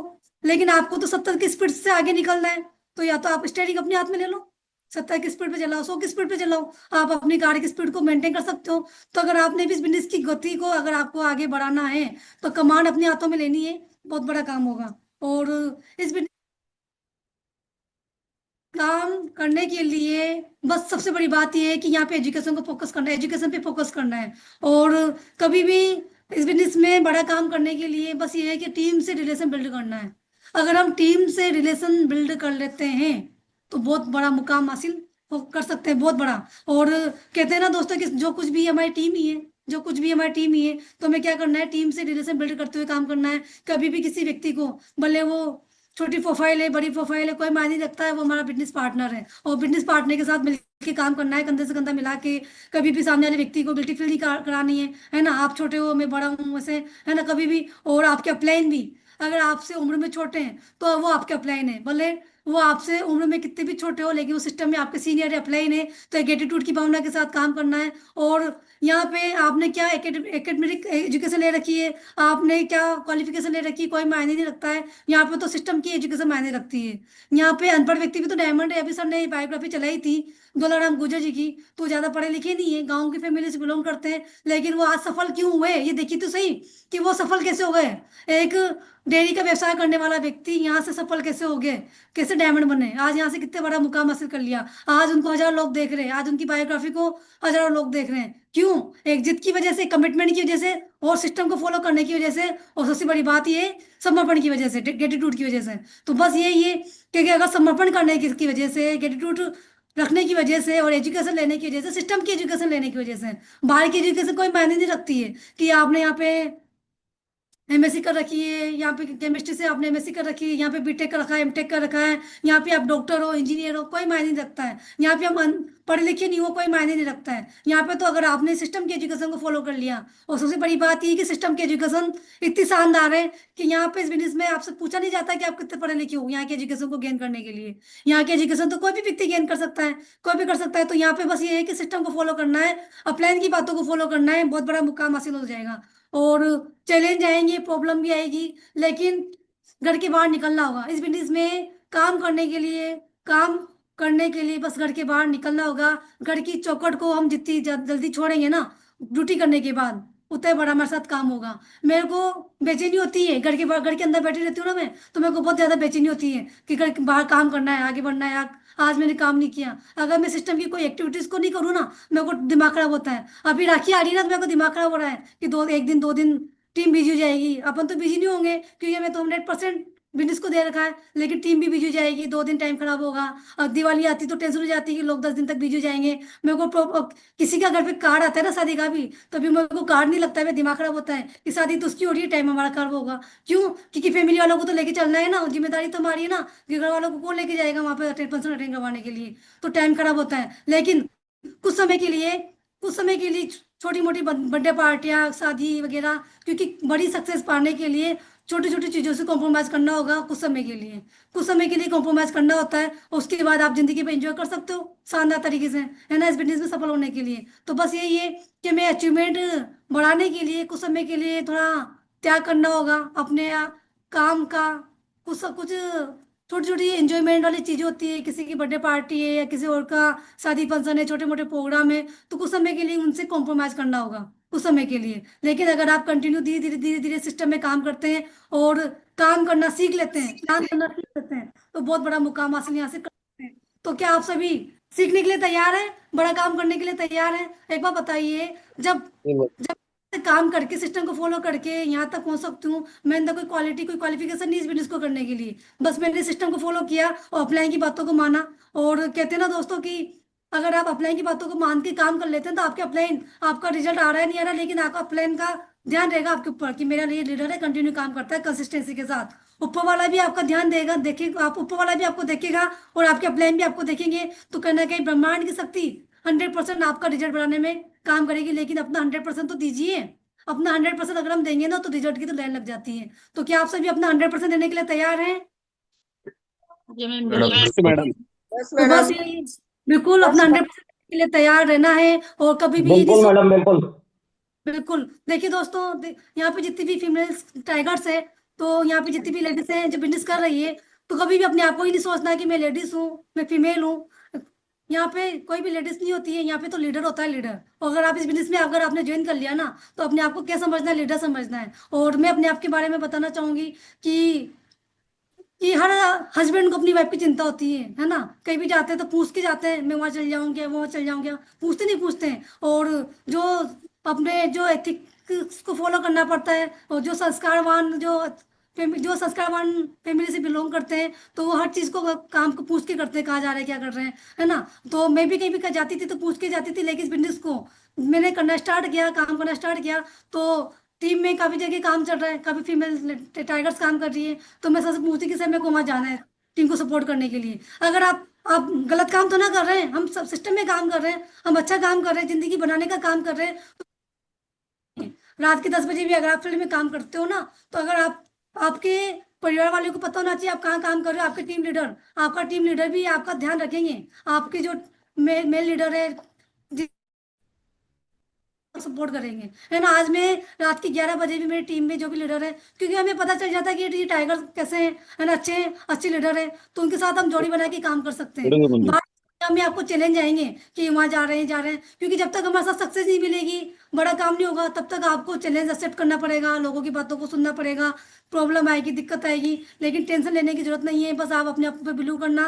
[SPEAKER 1] लेकिन आपको तो 70 की स्पीड से आगे निकलना है, तो या तो आप स्टेयरिंग अपने हाथ में ले लो, 70 की स्पीड पे चलाओ, 100 की स्पीड पे चलाओ, आप अपनी कार की स्पीड को मेंटेन कर सकते हो। तो अगर आपने भी इस बिजनेस की गति को, अगर आपको आगे बढ़ाना है, तो कमांड अपने हाथों में लेनी है, बहुत बड़ा काम होगा। और इस बिजनेस काम करने के लिए बस सबसे बड़ी बात यह है कि यहाँ पे एजुकेशन को फोकस करना है, एजुकेशन पे फोकस करना है। और कभी भी इस बिजनेस में बड़ा काम करने के लिए बस ये है कि टीम से रिलेशन बिल्ड करना है। अगर हम टीम से रिलेशन बिल्ड कर लेते हैं, तो बहुत बड़ा मुकाम हासिल कर सकते हैं, बहुत बड़ा। और कहते हैं ना दोस्तों कि जो कुछ भी हमारी टीम ही है, जो कुछ भी हमारी टीम ही है, तो हमें क्या करना है, टीम से रिलेशन बिल्ड करते हुए काम करना है। कभी भी किसी व्यक्ति को, भले वो छोटी प्रोफाइल है, बड़ी प्रोफाइल है, कोई मायने नहीं रखता है, वो हमारा बिजनेस पार्टनर है, और बिजनेस पार्टनर के साथ मिलकर काम करना है, कंधे से कंधा मिला के। कभी भी सामने वाले व्यक्ति को गिल्टी फील नहीं करानी है ना। आप छोटे हो, मैं बड़ा हूँ, वैसे है ना, कभी भी। और आपके अपलाइन भी अगर आपसे उम्र में छोटे हैं, तो वो आपके अपलाइन है, भले वो आपसे उम्र में कितने भी छोटे हो, लेकिन वो सिस्टम में आपके सीनियर है, अप्लाई ने, तो एक एटीट्यूड की भावना के साथ काम करना है। और यहाँ पे आपने क्या एकेडमिक एजुकेशन ले रखी है, आपने क्या क्वालिफिकेशन ले रखी है, कोई मायने नहीं रखता है। यहाँ पे तो सिस्टम की एजुकेशन मायने रखती है। यहाँ पे अनपढ़ व्यक्ति भी तो डायमंड है। अभी सर ने बायोग्राफी चलाई थी गोलाराम गुर्जर जी की, तो ज्यादा पढ़े लिखे नहीं है, गाँव की फैमिली से बिलोंग करते हैं, लेकिन वो आज सफल क्यों हुए, ये देखिए तो सही कि वो सफल कैसे हो गए। एक डेयरी का व्यवसाय करने वाला व्यक्ति यहाँ से सफल कैसे हो गए, कैसे डायमंड बने, आज यहाँ से कितने बड़ा मुकाम हासिल कर लिया। आज उनको हजारों लोग देख रहे हैं, आज उनकी बायोग्राफी को हजारों लोग देख रहे हैं। क्यों? एक जिद की वजह से, कमिटमेंट की वजह से, और सिस्टम को फॉलो करने की वजह से, और सबसे बड़ी बात ये समर्पण की वजह से, ग्रेटिट्यूड की वजह से। तो बस ये कि अगर समर्पण करने की वजह से, ग्रेटिट्यूड रखने की वजह से, और एजुकेशन लेने की वजह से, सिस्टम की एजुकेशन लेने की वजह से, बाहर की एजुकेशन कोई मायने नहीं रखती है कि आपने यहाँ पे एमएससी कर रखी है, यहाँ पे केमिस्ट्री से आपने एमएससी कर रखी है, यहाँ पे बीटेक कर रखा है, एमटेक कर रखा है, यहाँ पे आप डॉक्टर हो, इंजीनियर हो, कोई मायने नहीं रखता है। यहाँ पे हम पढ़े लिखे नहीं हो, कोई मायने नहीं रखता है। यहाँ पे तो अगर आपने सिस्टम की एजुकेशन को फॉलो कर लिया, और सबसे बड़ी बात ये कि सिस्टम की एजुकेशन इतनी शानदार है कि यहाँ पे इस बिजनेस में आपसे पूछा नहीं जाता कि आप कितने पढ़े लिखे हो। यहाँ की एजुकेशन को गेन करने के लिए, यहाँ की एजुकेशन तो कोई भी व्यक्ति गेन कर सकता है, कोई भी कर सकता है। तो यहाँ पे बस ये है कि सिस्टम को फॉलो करना है, अपलाइन की बातों को फॉलो करना है, बहुत बड़ा मुकाम हासिल हो जाएगा। और चैलेंज आएंगे, प्रॉब्लम भी आएगी, लेकिन घर के बाहर निकलना होगा इस बिजनेस में। काम करने के लिए बस घर के बाहर निकलना होगा। घर की चौखट को हम जितनी जल्दी छोड़ेंगे ना, ड्यूटी करने के बाद, उतना बड़ा हमारे साथ काम होगा। मेरे को बेचैनी होती है घर के अंदर बैठी रहती हूँ ना मैं, तो मेरे को बहुत ज्यादा बेचैनी होती है कि घर के बाहर काम करना है, आगे बढ़ना है। आज मैंने काम नहीं किया, अगर मैं सिस्टम की कोई एक्टिविटीज को नहीं करूँ ना, मेरे को दिमाग खराब होता है। अभी राखी आ रही है ना, तो मेरे को दिमाग खराब हो रहा है कि एक दिन 2 दिन टीम बिजी हो जाएगी। अपन तो बिजी नहीं होंगे क्योंकि मैं तो 100% बिजनेस को दे रखा है, लेकिन टीम भी बिजी हो जाएगी, 2 दिन टाइम खराब होगा। अब दिवाली आती तो टेंशन हो जाती है कि लोग 10 दिन तक बिजी हो जाएंगे। मेरे को किसी का घर पे कार्ड आता है ना शादी का भी, तभी मेरे को कार्ड नहीं लगता है, मेरा दिमाग खराब होता है कि शादी तो उसकी हो रही है, टाइम हमारा खराब होगा। क्यों? क्योंकि फैमिली वालों को तो लेके चलना है ना, जिम्मेदारी तो हमारी है ना, कि घर वालों को कौन लेके जाएगा वहां पे फंक्शन अटेंड करवाने के लिए। तो टाइम खराब होता है। लेकिन कुछ समय के लिए कुछ समय के लिए छोटी मोटी बर्थडे पार्टियां, शादी वगैरह, क्योंकि बड़ी सक्सेस पाने के लिए छोटी छोटी चीजों से कॉम्प्रोमाइज करना होगा। कुछ समय के लिए कॉम्प्रोमाइज करना होता है, उसके बाद आप जिंदगी में एंजॉय कर सकते हो शानदार तरीके से, है ना, इस बिजनेस में सफल होने के लिए। तो बस यही है कि मैं अचीवमेंट बढ़ाने के लिए कुछ समय के लिए थोड़ा त्याग करना होगा अपने काम का। कुछ कुछ छोटी छोटी एंजॉयमेंट वाली चीजें होती है, किसी की बर्थडे पार्टी है या किसी और का शादी फंक्शन है, छोटे मोटे प्रोग्राम है, तो कुछ समय के लिए उनसे कॉम्प्रोमाइज करना होगा, कुछ समय के लिए। लेकिन अगर आप कंटिन्यू धीरे धीरे सिस्टम में काम करते हैं, और काम करना सीख लेते हैं, तो बहुत बड़ा मुकाम हासिल यहाँ से कर सकते हैं। तो क्या आप सभी सीखने के लिए तैयार हैं, बड़ा काम करने के लिए तैयार हैं? एक बार बताइए, जब
[SPEAKER 2] जी
[SPEAKER 1] जब से काम करके सिस्टम को फॉलो करके यहाँ तक पहुंच सकती हूँ, मैंने तो कोई क्वालिफिकेशन नहीं इस बिजनेस को करने के लिए, बस मैंने सिस्टम को फॉलो किया और अपलाइन की बातों को माना। और कहते हैं ना दोस्तों कि अगर आप अपलाइन की बातों को मान के काम कर लेते हैं, तो आपके अपलाइन, आपका रिजल्ट आ रहा है नहीं आ रहा, लेकिन आपका अपलाइन का ध्यान रहेगा आपके ऊपर कि मेरा ये लीडर है, कंटिन्यू काम करता है कंसिस्टेंसी के साथ। ऊपर वाला भी आपका ध्यान देगा, देखेगा, आप ऊपर वाला भी आपको देखेगा, और आपके अपलाइन भी आपको देखेंगे। तो कहीं ना कहीं ब्रह्मांड की शक्ति 100% आपका रिजल्ट बनाने में काम करेगी। लेकिन अपना 100% तो दीजिए। अपना 100% अगर हम देंगे ना, तो रिजल्ट की तो लाइन लग जाती है। तो क्या आप सभी अपना 100% देने के लिए तैयार हैं?
[SPEAKER 4] जी मैम,
[SPEAKER 2] मैडम
[SPEAKER 4] बिल्कुल।
[SPEAKER 5] Yes madam. यस
[SPEAKER 1] तो बस
[SPEAKER 5] मैडम।
[SPEAKER 1] यही, बिल्कुल अपना 100% के लिए तैयार रहना है, और कभी भी ये नहीं
[SPEAKER 5] बिल्कुल मैडम बिल्कुल।
[SPEAKER 1] बिल्कुल। देखिए दोस्तों, यहाँ पे जितनी भी फीमेल टाइगर्स है, तो यहाँ पे जितनी भी लेडीज हैं जो बिजनेस कर रही है, तो कभी भी अपने आप को ही नहीं सोचना कि मैं लेडीज हूँ, मैं फीमेल हूँ। यहाँ पे कोई भी लेडीज नहीं होती है, यहाँ पे तो लीडर होता है, लीडर। और अगर आप इस बिजनेस में अगर आपने ज्वाइन कर लिया ना, तो अपने आप को क्या समझना है, लीडर समझना है। और मैं अपने आप के बारे में बताना चाहूंगी कि हर हस्बैंड को अपनी वाइफ की चिंता होती है ना। कहीं भी जाते हैं तो पूछ के जाते हैं, मैं वहां चल जाऊंगी, वहां चल जाऊंगी, पूछते नहीं पूछते हैं। और जो अपने जो एथिक्स को फॉलो करना पड़ता है, और जो संस्कारवान फैमिली से बिलोंग करते हैं, तो वो हर चीज को, काम को पूछ के करते हैं, कहाँ जा रहे हैं, क्या कर रहे हैं, है ना। तो मैं भी कहीं भी जाती थी तो पूछ के जाती थी, लेकिन इस बिजनेस को मैंने करना स्टार्ट किया, काम करना स्टार्ट किया, तो टीम में काफी जगह काम चल रहा है, काफी फीमेल टाइगर्स काम कर रही है, तो मैं सबसे पूछती कि सर मेरे को वहां जाना है टीम को सपोर्ट करने के लिए। अगर आप गलत काम तो ना कर रहे हैं, हम सब सिस्टम में काम कर रहे हैं, हम अच्छा काम कर रहे हैं, जिंदगी बनाने का काम कर रहे हैं। रात के 10 बजे भी अगर आप फील्ड में काम करते हो ना, तो अगर आपके परिवार वालों को पता होना चाहिए आप कहाँ काम कर रहे हो। आपका टीम लीडर भी आपका ध्यान रखेंगे। आपके जो मेल लीडर है सपोर्ट करेंगे, है ना। आज मैं रात के 11 बजे भी मेरी टीम में जो भी लीडर है, क्योंकि हमें पता चल जाता है कि ये टाइगर कैसे हैं, है ना, अच्छे अच्छे लीडर है, तो उनके साथ हम जोड़ी बना के काम कर सकते हैं। बाहर में आपको चैलेंज आएंगे कि वहां जा रहे हैं, क्योंकि जब तक हमारे साथ सक्सेस नहीं मिलेगी, बड़ा काम नहीं होगा, तब तक आपको चैलेंज एक्सेप्ट करना पड़ेगा, लोगों की बातों को सुनना पड़ेगा। प्रॉब्लम आएगी, दिक्कत आएगी, लेकिन टेंशन लेने की जरूरत नहीं है। बस आप अपने आप पे बिलीव करना।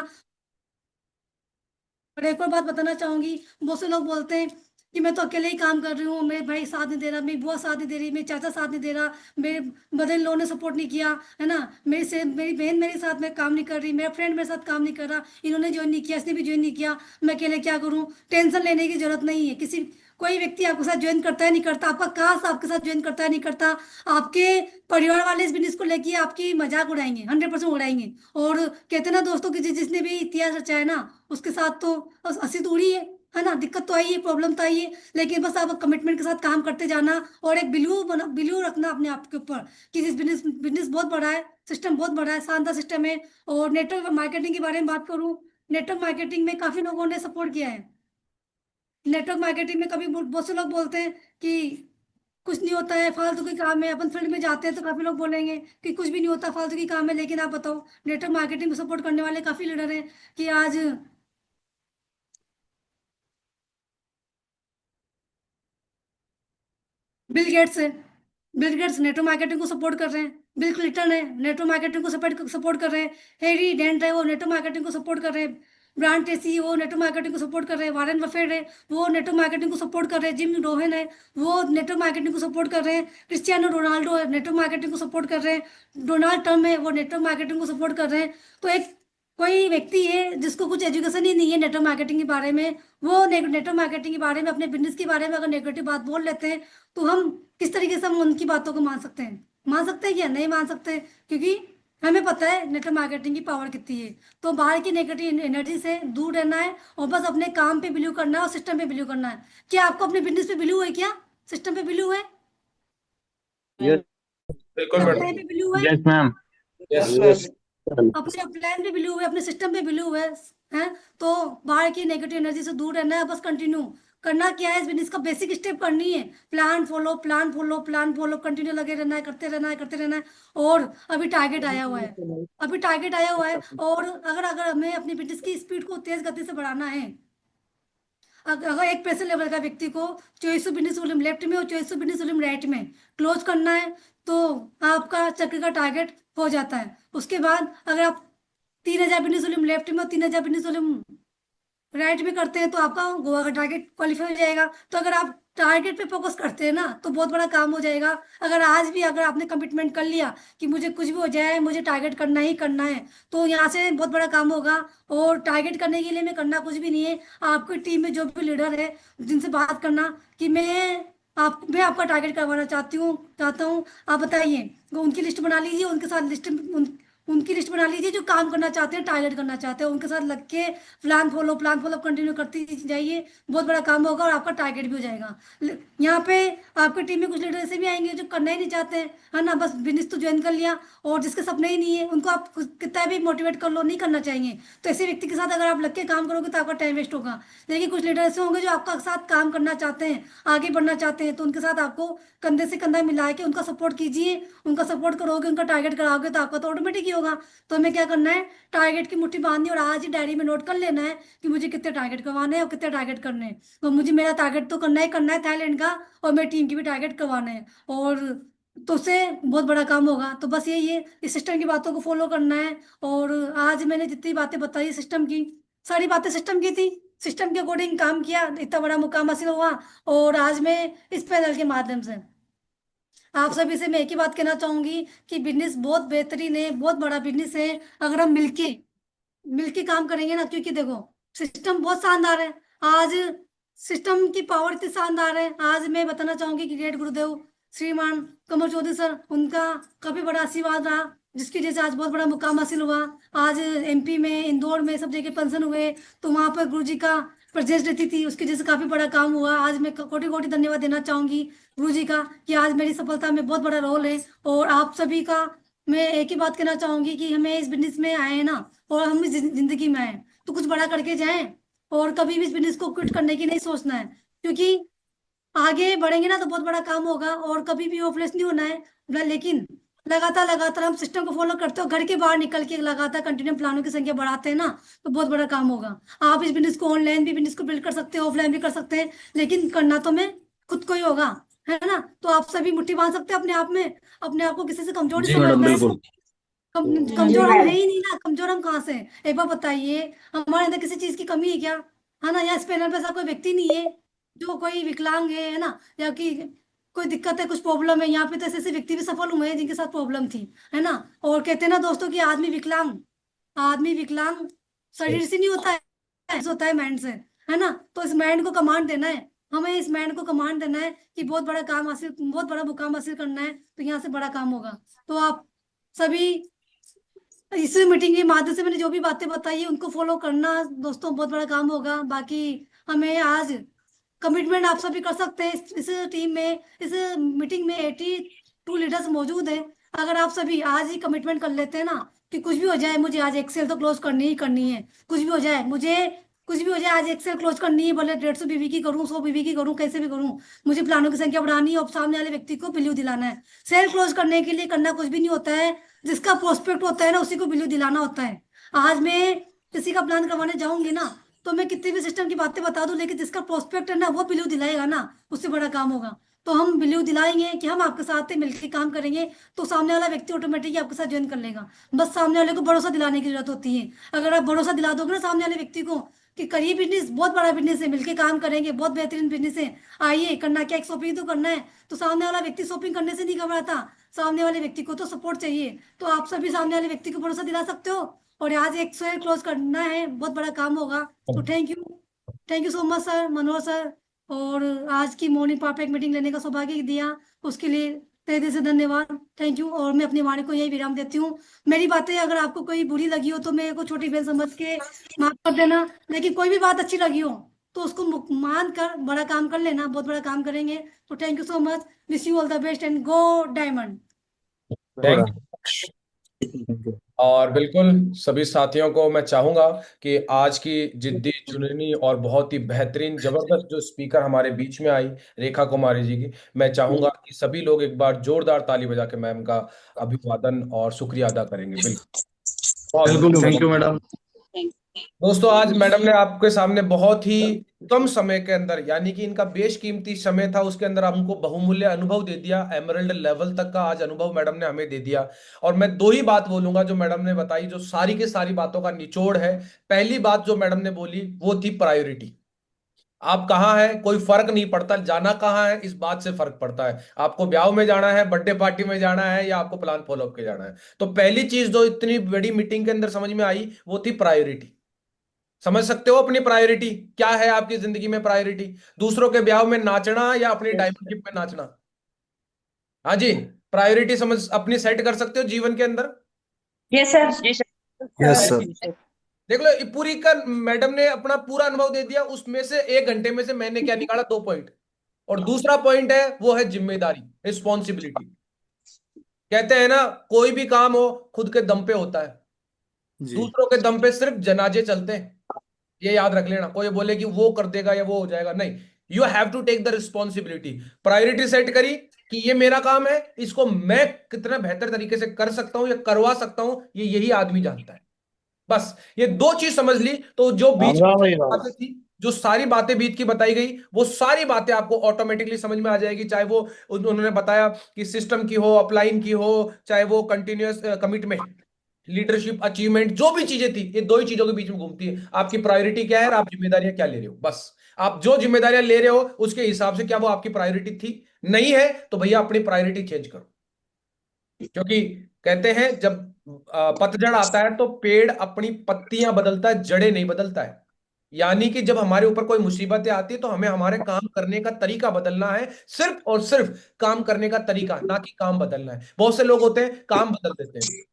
[SPEAKER 1] और एक और बात बताना चाहूंगी, बहुत से लोग बोलते हैं कि मैं तो अकेले ही काम कर रही हूँ, मेरे भाई साथ नहीं दे रहा, मेरी बुआ साथ नहीं दे रही, मेरे चाचा साथ नहीं दे रहा, मेरे मदर इन लॉ ने सपोर्ट नहीं किया, है ना, मेरी बहन मेरे साथ में काम नहीं कर रही, मेरा फ्रेंड मेरे साथ काम नहीं कर रहा, इन्होंने ज्वाइन नहीं किया, इसने भी ज्वाइन नहीं किया, मैं अकेले क्या करूँ। टेंशन लेने की जरूरत नहीं है। कोई व्यक्ति आपके साथ ज्वाइन करता है नहीं करता, आपका कास्ट आपके साथ ज्वाइन करता है नहीं करता, आपके परिवार वाले इस बिजनेस को लेके आपकी मजाक उड़ाएंगे, 100% उड़ाएंगे। और कहते हैं ना दोस्तों की, जिसने भी इतिहास रचा है ना, उसके साथ तो बस हंसी तो उड़ी है ना। दिक्कत तो आई है, प्रॉब्लम तो आई है, लेकिन बस आप कमिटमेंट के साथ काम करते जाना और एक बिलीव रखना अपने आप के ऊपर कि इस बिजनेस बहुत बड़ा है, सिस्टम बहुत बड़ा है, शानदार सिस्टम है। और नेटवर्क मार्केटिंग के बारे में बात करूँ, नेटवर्क मार्केटिंग में काफी लोगों ने सपोर्ट किया है। नेटवर्क मार्केटिंग में कभी बहुत से लोग बोलते हैं कि कुछ नहीं होता है, फालतू के काम है, अपन फील्ड में जाते हैं तो काफी लोग बोलेंगे कि कुछ भी नहीं होता, फालतू की काम है, लेकिन आप बताओ, नेटवर्क मार्केटिंग में सपोर्ट करने वाले काफी लीडर हैं कि आज बिल गेट्स है, बिल गेट्स नेटवर्क मार्केटिंग को सपोर्ट कर रहे हैं। बिल क्लिंटन है, नेटवर्क मार्केटिंग को सपोर्ट कर रहे हैं। हैरी डेंट है, वो नेटवर्क मार्केटिंग को सपोर्ट कर रहे हैं। ब्रांड टेसी वो नेटवर्क मार्केटिंग को सपोर्ट कर रहे हैं। वारेन बफेट है, वो नेटवर्क मार्केटिंग को सपोर्ट कर रहे हैं। जिम रोहन है, वो नेटवर्क मार्केटिंग को सपोर्ट कर रहे हैं। क्रिस्टियानो रोनाल्डो है, नेटवर्क मार्केटिंग को सपोर्ट कर रहे हैं। डोनाल्ड ट्रम्प है, वो नेटवर्क मार्केटिंग को सपोर्ट कर रहे हैं। तो एक कोई व्यक्ति है जिसको कुछ एजुकेशन ही नहीं है नेटवर्क मार्केटिंग के बारे में, वो नेटवर्क मार्केटिंग के बारे में, अपने बिजनेस के बारे में अगर नेगेटिव बात बोल लेते हैं, तो हम किस तरीके से हम उनकी बातों को मान सकते हैं। मान सकते हैं या नहीं मान सकते, क्योंकि हमें पता है नेटवर्क मार्केटिंग की पावर कितनी है। तो बाहर की नेगेटिव एनर्जी से दूर रहना है और बस अपने काम पे बिलीव करना है और सिस्टम पे बिलीव करना है। क्या आपको अपने बिजनेस पे बिलीव है? क्या सिस्टम पे बिलीव है?
[SPEAKER 2] यस
[SPEAKER 3] बिल्कुल
[SPEAKER 1] क्या
[SPEAKER 3] मैडम।
[SPEAKER 1] प्लान पे बिलीव है?
[SPEAKER 5] Yes ma'am.
[SPEAKER 3] यस
[SPEAKER 2] यस
[SPEAKER 1] अपने प्लान पे बिलीव है, अपने सिस्टम पे बिलीव है। तो बाहर की नेगेटिव एनर्जी से दूर रहना है। बस कंटिन्यू करना क्या है, इस बिजनेस का बेसिक स्टेप करनी है, प्लान फॉलो कंटिन्यू लगे रहना है, करते रहना है, करते रहना है। और अभी टारगेट आया हुआ है, और अगर अगर हमें अपनी बिजनेस की स्पीड को तेज गति से बढ़ाना है, अगर एक पैसे लेवल का व्यक्ति को 2400 बिजनेस वॉल्यूम लेफ्ट में और 2400 बिजनेस वॉल्यूम राइट में क्लोज करना है, तो आपका चक्र का टारगेट हो जाता है। उसके बाद अगर आप 3000 बिजनेस वॉल्यूम लेफ्ट में और 3000 बिजनेस वॉल्यूम राइट में करते हैं, तो आपका गोवा का टारगेट क्वालिफाई हो जाएगा। तो अगर आप टारगेट पे फोकस करते हैं ना, तो बहुत बड़ा काम हो जाएगा। अगर आज भी अगर आपने कमिटमेंट कर लिया कि मुझे कुछ भी हो जाए, मुझे टारगेट करना ही करना है, तो यहाँ से बहुत बड़ा काम होगा। और टारगेट करने के लिए मैं करना कुछ भी नहीं है, आपकी टीम में जो भी लीडर है, जिनसे बात करना कि मैं आपका टारगेट करवाना चाहता हूँ, आप बताइए। उनकी लिस्ट बना लीजिए, उनके साथ उनकी लिस्ट बना लीजिए जो काम करना चाहते हैं, टारगेट करना चाहते हैं, उनके साथ लग के प्लान फॉलो कंटिन्यू करती जाइए। बहुत बड़ा काम होगा और आपका टारगेट भी हो जाएगा। यहाँ पे आपकी टीम में कुछ लीडर ऐसे भी आएंगे जो करना ही नहीं चाहते हैं, है ना, बस बिजनेस तो ज्वाइन कर लिया और जिसके सपने ही नहीं है, उनको आप कितना भी मोटिवेट कर लो, नहीं करना चाहिए। तो ऐसे व्यक्ति के साथ अगर आप लग के काम करोगे तो आपका टाइम वेस्ट होगा। लेकिन कुछ लीडर ऐसे होंगे जो आपका साथ काम करना चाहते हैं, आगे बढ़ना चाहते हैं, तो उनके साथ आपको कंधे से कंधा मिला के उनका सपोर्ट कीजिए। उनका सपोर्ट करोगे, उनका टारगेट कराओगे, तो आपका तो ऑटोमेटिक ही होगा। तो हमें क्या करना है, टारगेट की मुट्ठी बांधनी और आज ही डायरी में नोट कर लेना है कि मुझे कितने टारगेट करवाने हैं और कितने टारगेट करने हैं। तो मुझे मेरा टारगेट तो करना है थाईलैंड का, और मेरी टीम की भी टारगेट करवाना है। और तो उससे बहुत बड़ा काम होगा। तो बस यही है, इस सिस्टम की बातों को फॉलो करना है। और आज मैंने जितनी बातें बताई सिस्टम की, सारी बातें सिस्टम की थी, सिस्टम के अकॉर्डिंग काम किया, इतना बड़ा मुकाम हासिल हुआ। और आज मैं इस पैनल के माध्यम से आप सभी से मैं एक ही बात कहना चाहूंगी कि बिजनेस बहुत बेहतरीन है, बहुत बड़ा बिजनेस है। अगर हम मिलके मिलके काम करेंगे ना, क्योंकि देखो सिस्टम बहुत शानदार है। आज सिस्टम की पावर इतनी शानदार है। आज मैं बताना चाहूंगी कि ग्रेट गुरुदेव श्रीमान कमल चौधरी सर, उनका काफी बड़ा आशीर्वाद रहा, जिसकी वजह से आज बहुत बड़ा मुकाम हासिल हुआ। आज एमपी में, इंदौर में, सब जगह फंक्शन हुए, तो वहां पर गुरु जी का प्रेजेंस रहती थी, उसकी वजह से काफी बड़ा काम हुआ। आज मैं कोटि कोटि धन्यवाद देना चाहूंगी गुरु जी का कि आज मेरी सफलता में बहुत बड़ा रोल है। और आप सभी का मैं एक ही बात कहना चाहूंगी कि हमें इस बिजनेस में आए हैं ना, और हम इस जिंदगी में आए हैं, तो कुछ बड़ा करके जाएं, और कभी भी इस बिजनेस को क्विट करने की नहीं सोचना है, क्योंकि आगे बढ़ेंगे ना तो बहुत बड़ा काम होगा, और कभी भी होपलेस नहीं होना है। लेकिन लगातार लगातार हम सिस्टम को फॉलो करते हो, घर के बाहर निकल के लगातार कंटिन्यू प्लानों की संख्या बढ़ाते हैं ना, तो बहुत बड़ा काम होगा। आप इस बिजनेस को ऑनलाइन भी बिजनेस को बिल्ड कर सकते हो, ऑफलाइन भी कर सकते हैं, लेकिन करना तो मैं खुद को ही होगा, है ना। तो आप सभी मुट्ठी बांध सकते हैं अपने आप में, अपने आप को किसी से कमजोर नहीं
[SPEAKER 2] जी मैडम,
[SPEAKER 1] समझना है।
[SPEAKER 2] बिल्कुल।
[SPEAKER 1] कमजोर हम है ही नहीं ना, कमजोर हम कहाँ से हैं? एक बार बताइए, हमारे अंदर किसी चीज की कमी है क्या? है ना, या इस पैनल पे ऐसा कोई व्यक्ति नहीं है जो कोई विकलांग है ना, या कि कोई दिक्कत है, कुछ प्रॉब्लम है? यहाँ पे तो ऐसे ऐसे व्यक्ति भी सफल हुए हैं जिनके साथ प्रॉब्लम थी, है ना। और कहते हैं ना दोस्तों कि आदमी विकलांग शरीर से नहीं होता है, होता है माइंड से, है ना। तो इस माइंड को कमांड देना है, हमें इस माइंड को कमांड देना है कि बहुत बड़ा मुकाम हासिल करना है, तो यहाँ से बड़ा काम होगा। तो आप सभी इस मीटिंग के माध्यम से मैंने जो भी बातें बताई है उनको फॉलो करना दोस्तों, बहुत बड़ा काम होगा। बाकी हमें आज कमिटमेंट आप सभी कर सकते हैं, इस टीम में, इस मीटिंग में 82 लीडर्स मौजूद हैं। अगर आप सभी आज ही कमिटमेंट कर लेते हैं ना कि कुछ भी हो जाए, मुझे आज एक्सेल तो क्लोज करनी ही करनी है, कुछ भी हो जाए मुझे, कुछ भी हो जाए आज एक्सेल क्लोज करनी है, भले 150 बीबी की करूँ, 100 बीबी की करूँ, कैसे भी करूँ, मुझे प्लानों की संख्या बढ़ानी है और सामने वाले व्यक्ति को बिलीव दिलाना है। सेल क्लोज करने के लिए करना कुछ भी नहीं होता है, जिसका प्रोस्पेक्ट होता है ना उसी को बिलीव दिलाना होता है। आज मैं किसी का प्लान करवाने जाऊंगी ना, तो मैं कितनी भी सिस्टम की बातें बता दूं, लेकिन जिसका प्रोस्पेक्ट है ना वो बिलीव दिलाएगा ना, उससे बड़ा काम होगा। तो हम बिलीव दिलाएंगे कि हम आपके साथ मिलकर काम करेंगे, तो सामने वाला व्यक्ति ऑटोमेटिकली आपके साथ ज्वाइन कर लेगा। बस सामने वाले को भरोसा दिलाने की जरूरत होती है। अगर आप भरोसा दिला दोगे ना सामने वाले व्यक्ति को कि करिए बिजनेस, बहुत बड़ा बिजनेस है, मिलके काम करेंगे, बहुत बेहतरीन बिजनेस है, आइए, करना क्या, एक शॉपिंग तो करना है, तो सामने वाला व्यक्ति शॉपिंग करने से नहीं घबराता, सामने वाले व्यक्ति को तो सपोर्ट चाहिए। तो आप सभी सामने वाले व्यक्ति को भरोसा दिला सकते हो, और आज एक शेयर क्लोज करना है, बहुत बड़ा काम होगा। तो thank you so much sir, Manohar sir, और आज की मॉर्निंग परफेक्ट मीटिंग लेने का सौभाग्य दिया, उसके लिए तहे दिल से धन्यवाद। थैंक यू, और मैं अपनी वाणी को यही विराम देती हूँ। मेरी बातें अगर आपको कोई बुरी लगी हो तो मेरे को छोटी बहन समझ के माफ कर देना, लेकिन कोई भी बात अच्छी लगी हो तो उसको मान कर बड़ा काम कर लेना, बहुत बड़ा काम करेंगे। तो thank you so much, wish you all the best and go diamond.
[SPEAKER 3] Thank you. और बिल्कुल सभी साथियों को मैं चाहूंगा कि आज की जिद्दी चुननी और बहुत ही बेहतरीन जबरदस्त जो स्पीकर हमारे बीच में आई, रेखा कुमारी जी की, मैं चाहूंगा कि सभी लोग एक बार जोरदार ताली बजा के मैम का अभिवादन और शुक्रिया अदा करेंगे। बिल्कुल, बहुत
[SPEAKER 2] बिल्कुल,
[SPEAKER 3] बहुत
[SPEAKER 2] थैंक यू मैडम।
[SPEAKER 3] दोस्तों, आज मैडम ने आपके सामने बहुत ही कम समय के अंदर, यानी कि इनका बेशकीमती समय था, उसके अंदर हमको बहुमूल्य अनुभव दे दिया। एमरल्ड लेवल तक का आज अनुभव मैडम ने हमें दे दिया। और मैं दो ही बात बोलूंगा जो मैडम ने बताई, जो सारी की सारी बातों का निचोड़ है। पहली बात जो मैडम ने बोली वो थी प्रायोरिटी। आप कहाँ हैं कोई फर्क नहीं पड़ता, जाना कहाँ है इस बात से फर्क पड़ता है। आपको ब्याह में जाना है, बर्थडे पार्टी में जाना है, या आपको प्लान फॉलो अप के जाना है। तो पहली चीज जो इतनी बड़ी मीटिंग के अंदर समझ में आई वो थी प्रायोरिटी। समझ सकते हो अपनी प्रायोरिटी क्या है आपकी जिंदगी में? प्रायोरिटी दूसरों के ब्याह में नाचना या अपनी डायमंड शिप में नाचना? हाँ जी, प्रायोरिटी समझ अपनी सेट कर सकते हो जीवन के अंदर?
[SPEAKER 4] यस सर, जी
[SPEAKER 2] यस
[SPEAKER 4] सर।
[SPEAKER 2] सर।
[SPEAKER 3] देख लो, ये पूरी का मैडम ने अपना पूरा अनुभव दे दिया, उसमें से 1 घंटे में से मैंने क्या निकाला? 2 पॉइंट। और दूसरा पॉइंट है वो है जिम्मेदारी, रिस्पॉन्सिबिलिटी। कहते हैं ना, कोई भी काम हो खुद के दम पे होता है,
[SPEAKER 2] जी।
[SPEAKER 3] दूसरों के दम पे सिर्फ जनाजे चलते हैं। ये याद रख लेना, कोई बोले कि वो कर देगा या वो हो जाएगा, नहीं। You have to take the responsibility. Priority set करी कि ये मेरा काम है, इसको मैं कितना बेहतर तरीके से कर सकता हूं या करवा सकता हूं, ये यही आदमी जानता है। बस ये दो चीज समझ ली तो जो
[SPEAKER 2] राम
[SPEAKER 3] बीच
[SPEAKER 2] राम भाई,
[SPEAKER 3] में
[SPEAKER 2] राम।
[SPEAKER 3] बातें थी, जो सारी बातें बीच की बताई गई, वो सारी बातें आपको ऑटोमेटिकली समझ में आ जाएगी। चाहे वो उन्होंने बताया कि सिस्टम की हो, अपलाइन की हो, चाहे वो कंटिन्यूअस कमिटमेंट, लीडरशिप, अचीवमेंट, जो भी चीजें थी, ये दो ही चीजों के बीच में घूमती है। आपकी प्रायोरिटी क्या है और आप जिम्मेदारियां क्या ले रहे हो। बस आप जो जिम्मेदारियां ले रहे हो उसके हिसाब से क्या वो आपकी प्रायोरिटी थी? नहीं है तो भैया अपनी प्रायोरिटी चेंज करो। क्योंकि कहते हैं जब पतझड़ आता है तो पेड़ अपनी पत्तियां बदलता है, जड़ें नहीं बदलता है। यानी कि जब हमारे ऊपर कोई मुसीबतें आती है तो हमें हमारे काम करने का तरीका बदलना है, सिर्फ और सिर्फ काम करने का तरीका, ना कि काम बदलना है। बहुत से लोग होते हैं काम बदल देते हैं।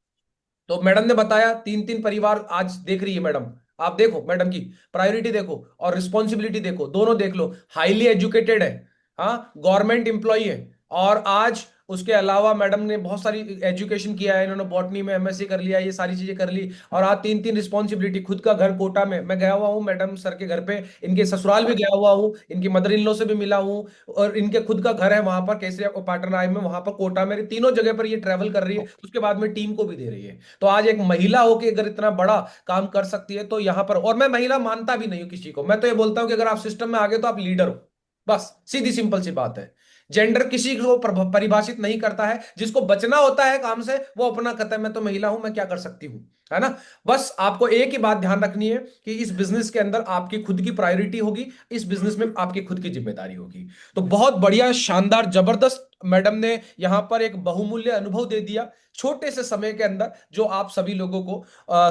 [SPEAKER 3] तो मैडम ने बताया 3-3 परिवार आज देख रही है मैडम। आप देखो मैडम की प्रायोरिटी देखो और रिस्पॉन्सिबिलिटी देखो, दोनों देख लो। हाईली एजुकेटेड है, हाँ, गवर्नमेंट एम्प्लॉय है, और आज उसके अलावा मैडम ने बहुत सारी एजुकेशन किया है, इन्होंने बॉटनी में एमएससी कर लिया, ये सारी चीजें कर ली। और आज 3-3 रिस्पॉन्सिबिलिटी, खुद का घर कोटा में, मैं गया हुआ हूँ मैडम सर के घर पे, इनके ससुराल भी गया हुआ हूँ, इनकी मदर इन लॉ से भी मिला हूँ, और इनके खुद का घर है वहां पर केसरिया पाटन राय में, वहां पर कोटा, मेरे तीनों जगह पर ये ट्रैवल कर रही है, उसके बाद में टीम को भी दे रही है। तो आज एक महिला होकर अगर इतना बड़ा काम कर सकती है तो यहाँ पर, और मैं महिला मानता भी नहीं हूँ किसी को, मैं तो ये बोलता हूँ कि अगर आप सिस्टम में आगे तो आप लीडर हो, बस सीधी सिंपल सी बात है। जेंडर किसी को परिभाषित नहीं करता है, जिसको बचना होता है काम से वो अपना कहता है मैं तो महिला हूं, मैं क्या कर सकती हूं, है ना। बस आपको एक ही बात ध्यान रखनी है कि इस बिजनेस के अंदर आपकी खुद की प्रायोरिटी होगी, इस बिजनेस में आपकी खुद की जिम्मेदारी होगी। तो बहुत बढ़िया, शानदार, जबरदस्त मैडम ने यहां पर एक बहुमूल्य अनुभव दे दिया छोटे से समय के अंदर, जो आप सभी लोगों को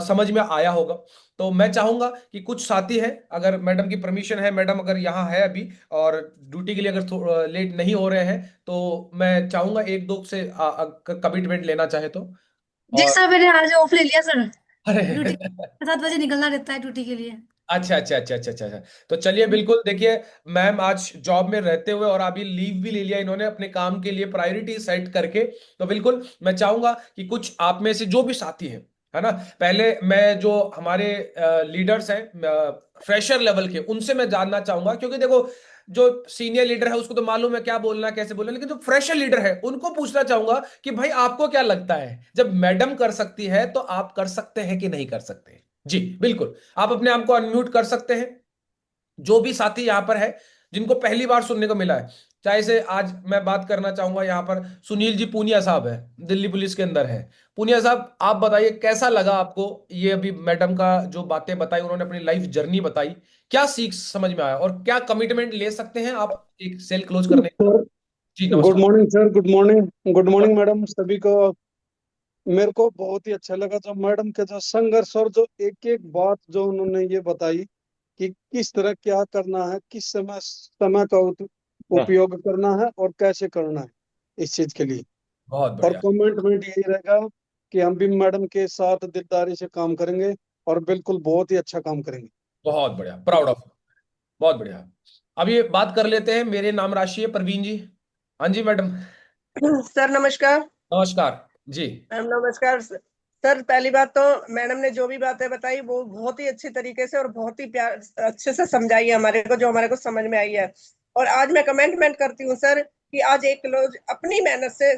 [SPEAKER 3] समझ में आया होगा। तो मैं चाहूंगा कि कुछ साथी है, अगर मैडम की परमिशन है, मैडम अगर यहाँ है अभी और ड्यूटी के लिए अगर लेट नहीं हो रहे हैं, तो मैं चाहूंगा एक दो से कमिटमेंट लेना चाहे तो।
[SPEAKER 1] जी
[SPEAKER 3] और
[SPEAKER 1] सर, मैंने आज ऑफ ले लिया सर। ड्यूटी
[SPEAKER 3] अरे
[SPEAKER 1] 7 बजे निकलना रहता है ड्यूटी के लिए।
[SPEAKER 3] अच्छा अच्छा अच्छा अच्छा अच्छा अच्छा। तो चलिए, बिल्कुल देखिए, मैम आज जॉब में रहते हुए और अभी लीव भी ले लिया इन्होंने अपने काम के लिए, प्रायोरिटी सेट करके। तो बिल्कुल मैं चाहूंगा कि कुछ आप में से जो भी साथी हैं, है ना, पहले मैं जो हमारे लीडर्स हैं फ्रेशर लेवल के, उनसे मैं जानना चाहूंगा, क्योंकि देखो जो सीनियर लीडर है उसको तो मालूम है क्या बोलना है कैसे बोलना है, लेकिन जो फ्रेशर लीडर है उनको पूछना चाहूंगा कि भाई आपको क्या लगता है, जब मैडम कर सकती है तो आप कर सकते हैं कि नहीं कर सकते। जी बिल्कुल, आप अपने आप को अनम्यूट कर सकते हैं। जो भी साथी यहाँ पर है जिनको पहली बार सुनने को मिला है, चाहे से आज मैं बात करना चाहूंगा यहाँ पर सुनील जी पूनिया साहब है, दिल्ली पुलिस के अंदर है। पूनिया साहब, आप बताइए कैसा लगा आपको ये अभी मैडम का जो बातें बताई, उन्होंने अपनी लाइफ जर्नी बताई, क्या सीख समझ में आया और क्या कमिटमेंट ले सकते हैं आप एक सेल क्लोज करने का?
[SPEAKER 2] सर
[SPEAKER 3] जी
[SPEAKER 2] गुड
[SPEAKER 3] नमस्कार।
[SPEAKER 2] Morning sir, good morning, good morning madam सभी को। मेरे को बहुत ही अच्छा लगा जो मैडम के जो संघर्ष और जो एक एक बात जो उन्होंने ये बताई कि किस तरह क्या करना है, किस समय समय का
[SPEAKER 3] हाँ,
[SPEAKER 2] उपयोग करना है और कैसे करना है इस चीज के लिए।
[SPEAKER 3] बहुत
[SPEAKER 2] और
[SPEAKER 3] बढ़िया,
[SPEAKER 2] कमेंटमेंट यही रहेगा कि हम भी मैडम के साथ दिलदारी से काम करेंगे और बिल्कुल बहुत ही अच्छा काम करेंगे।
[SPEAKER 3] बहुत बढ़िया, प्राउड ऑफ, बहुत बढ़िया। अब ये बात कर लेते हैं, मेरे नाम राशि है प्रवीण जी। हाँ जी मैडम,
[SPEAKER 5] सर नमस्कार।
[SPEAKER 3] नमस्कार जी।
[SPEAKER 5] मैम नमस्कार। सर पहली बात तो मैडम ने जो भी बातें बताई वो बहुत ही अच्छी तरीके से और बहुत ही प्यार अच्छे से समझाई है हमारे को, जो हमारे को समझ में आई है। और आज मैं कमेंटमेंट करती हूँ सर कि आज एक क्लोज अपनी मेहनत से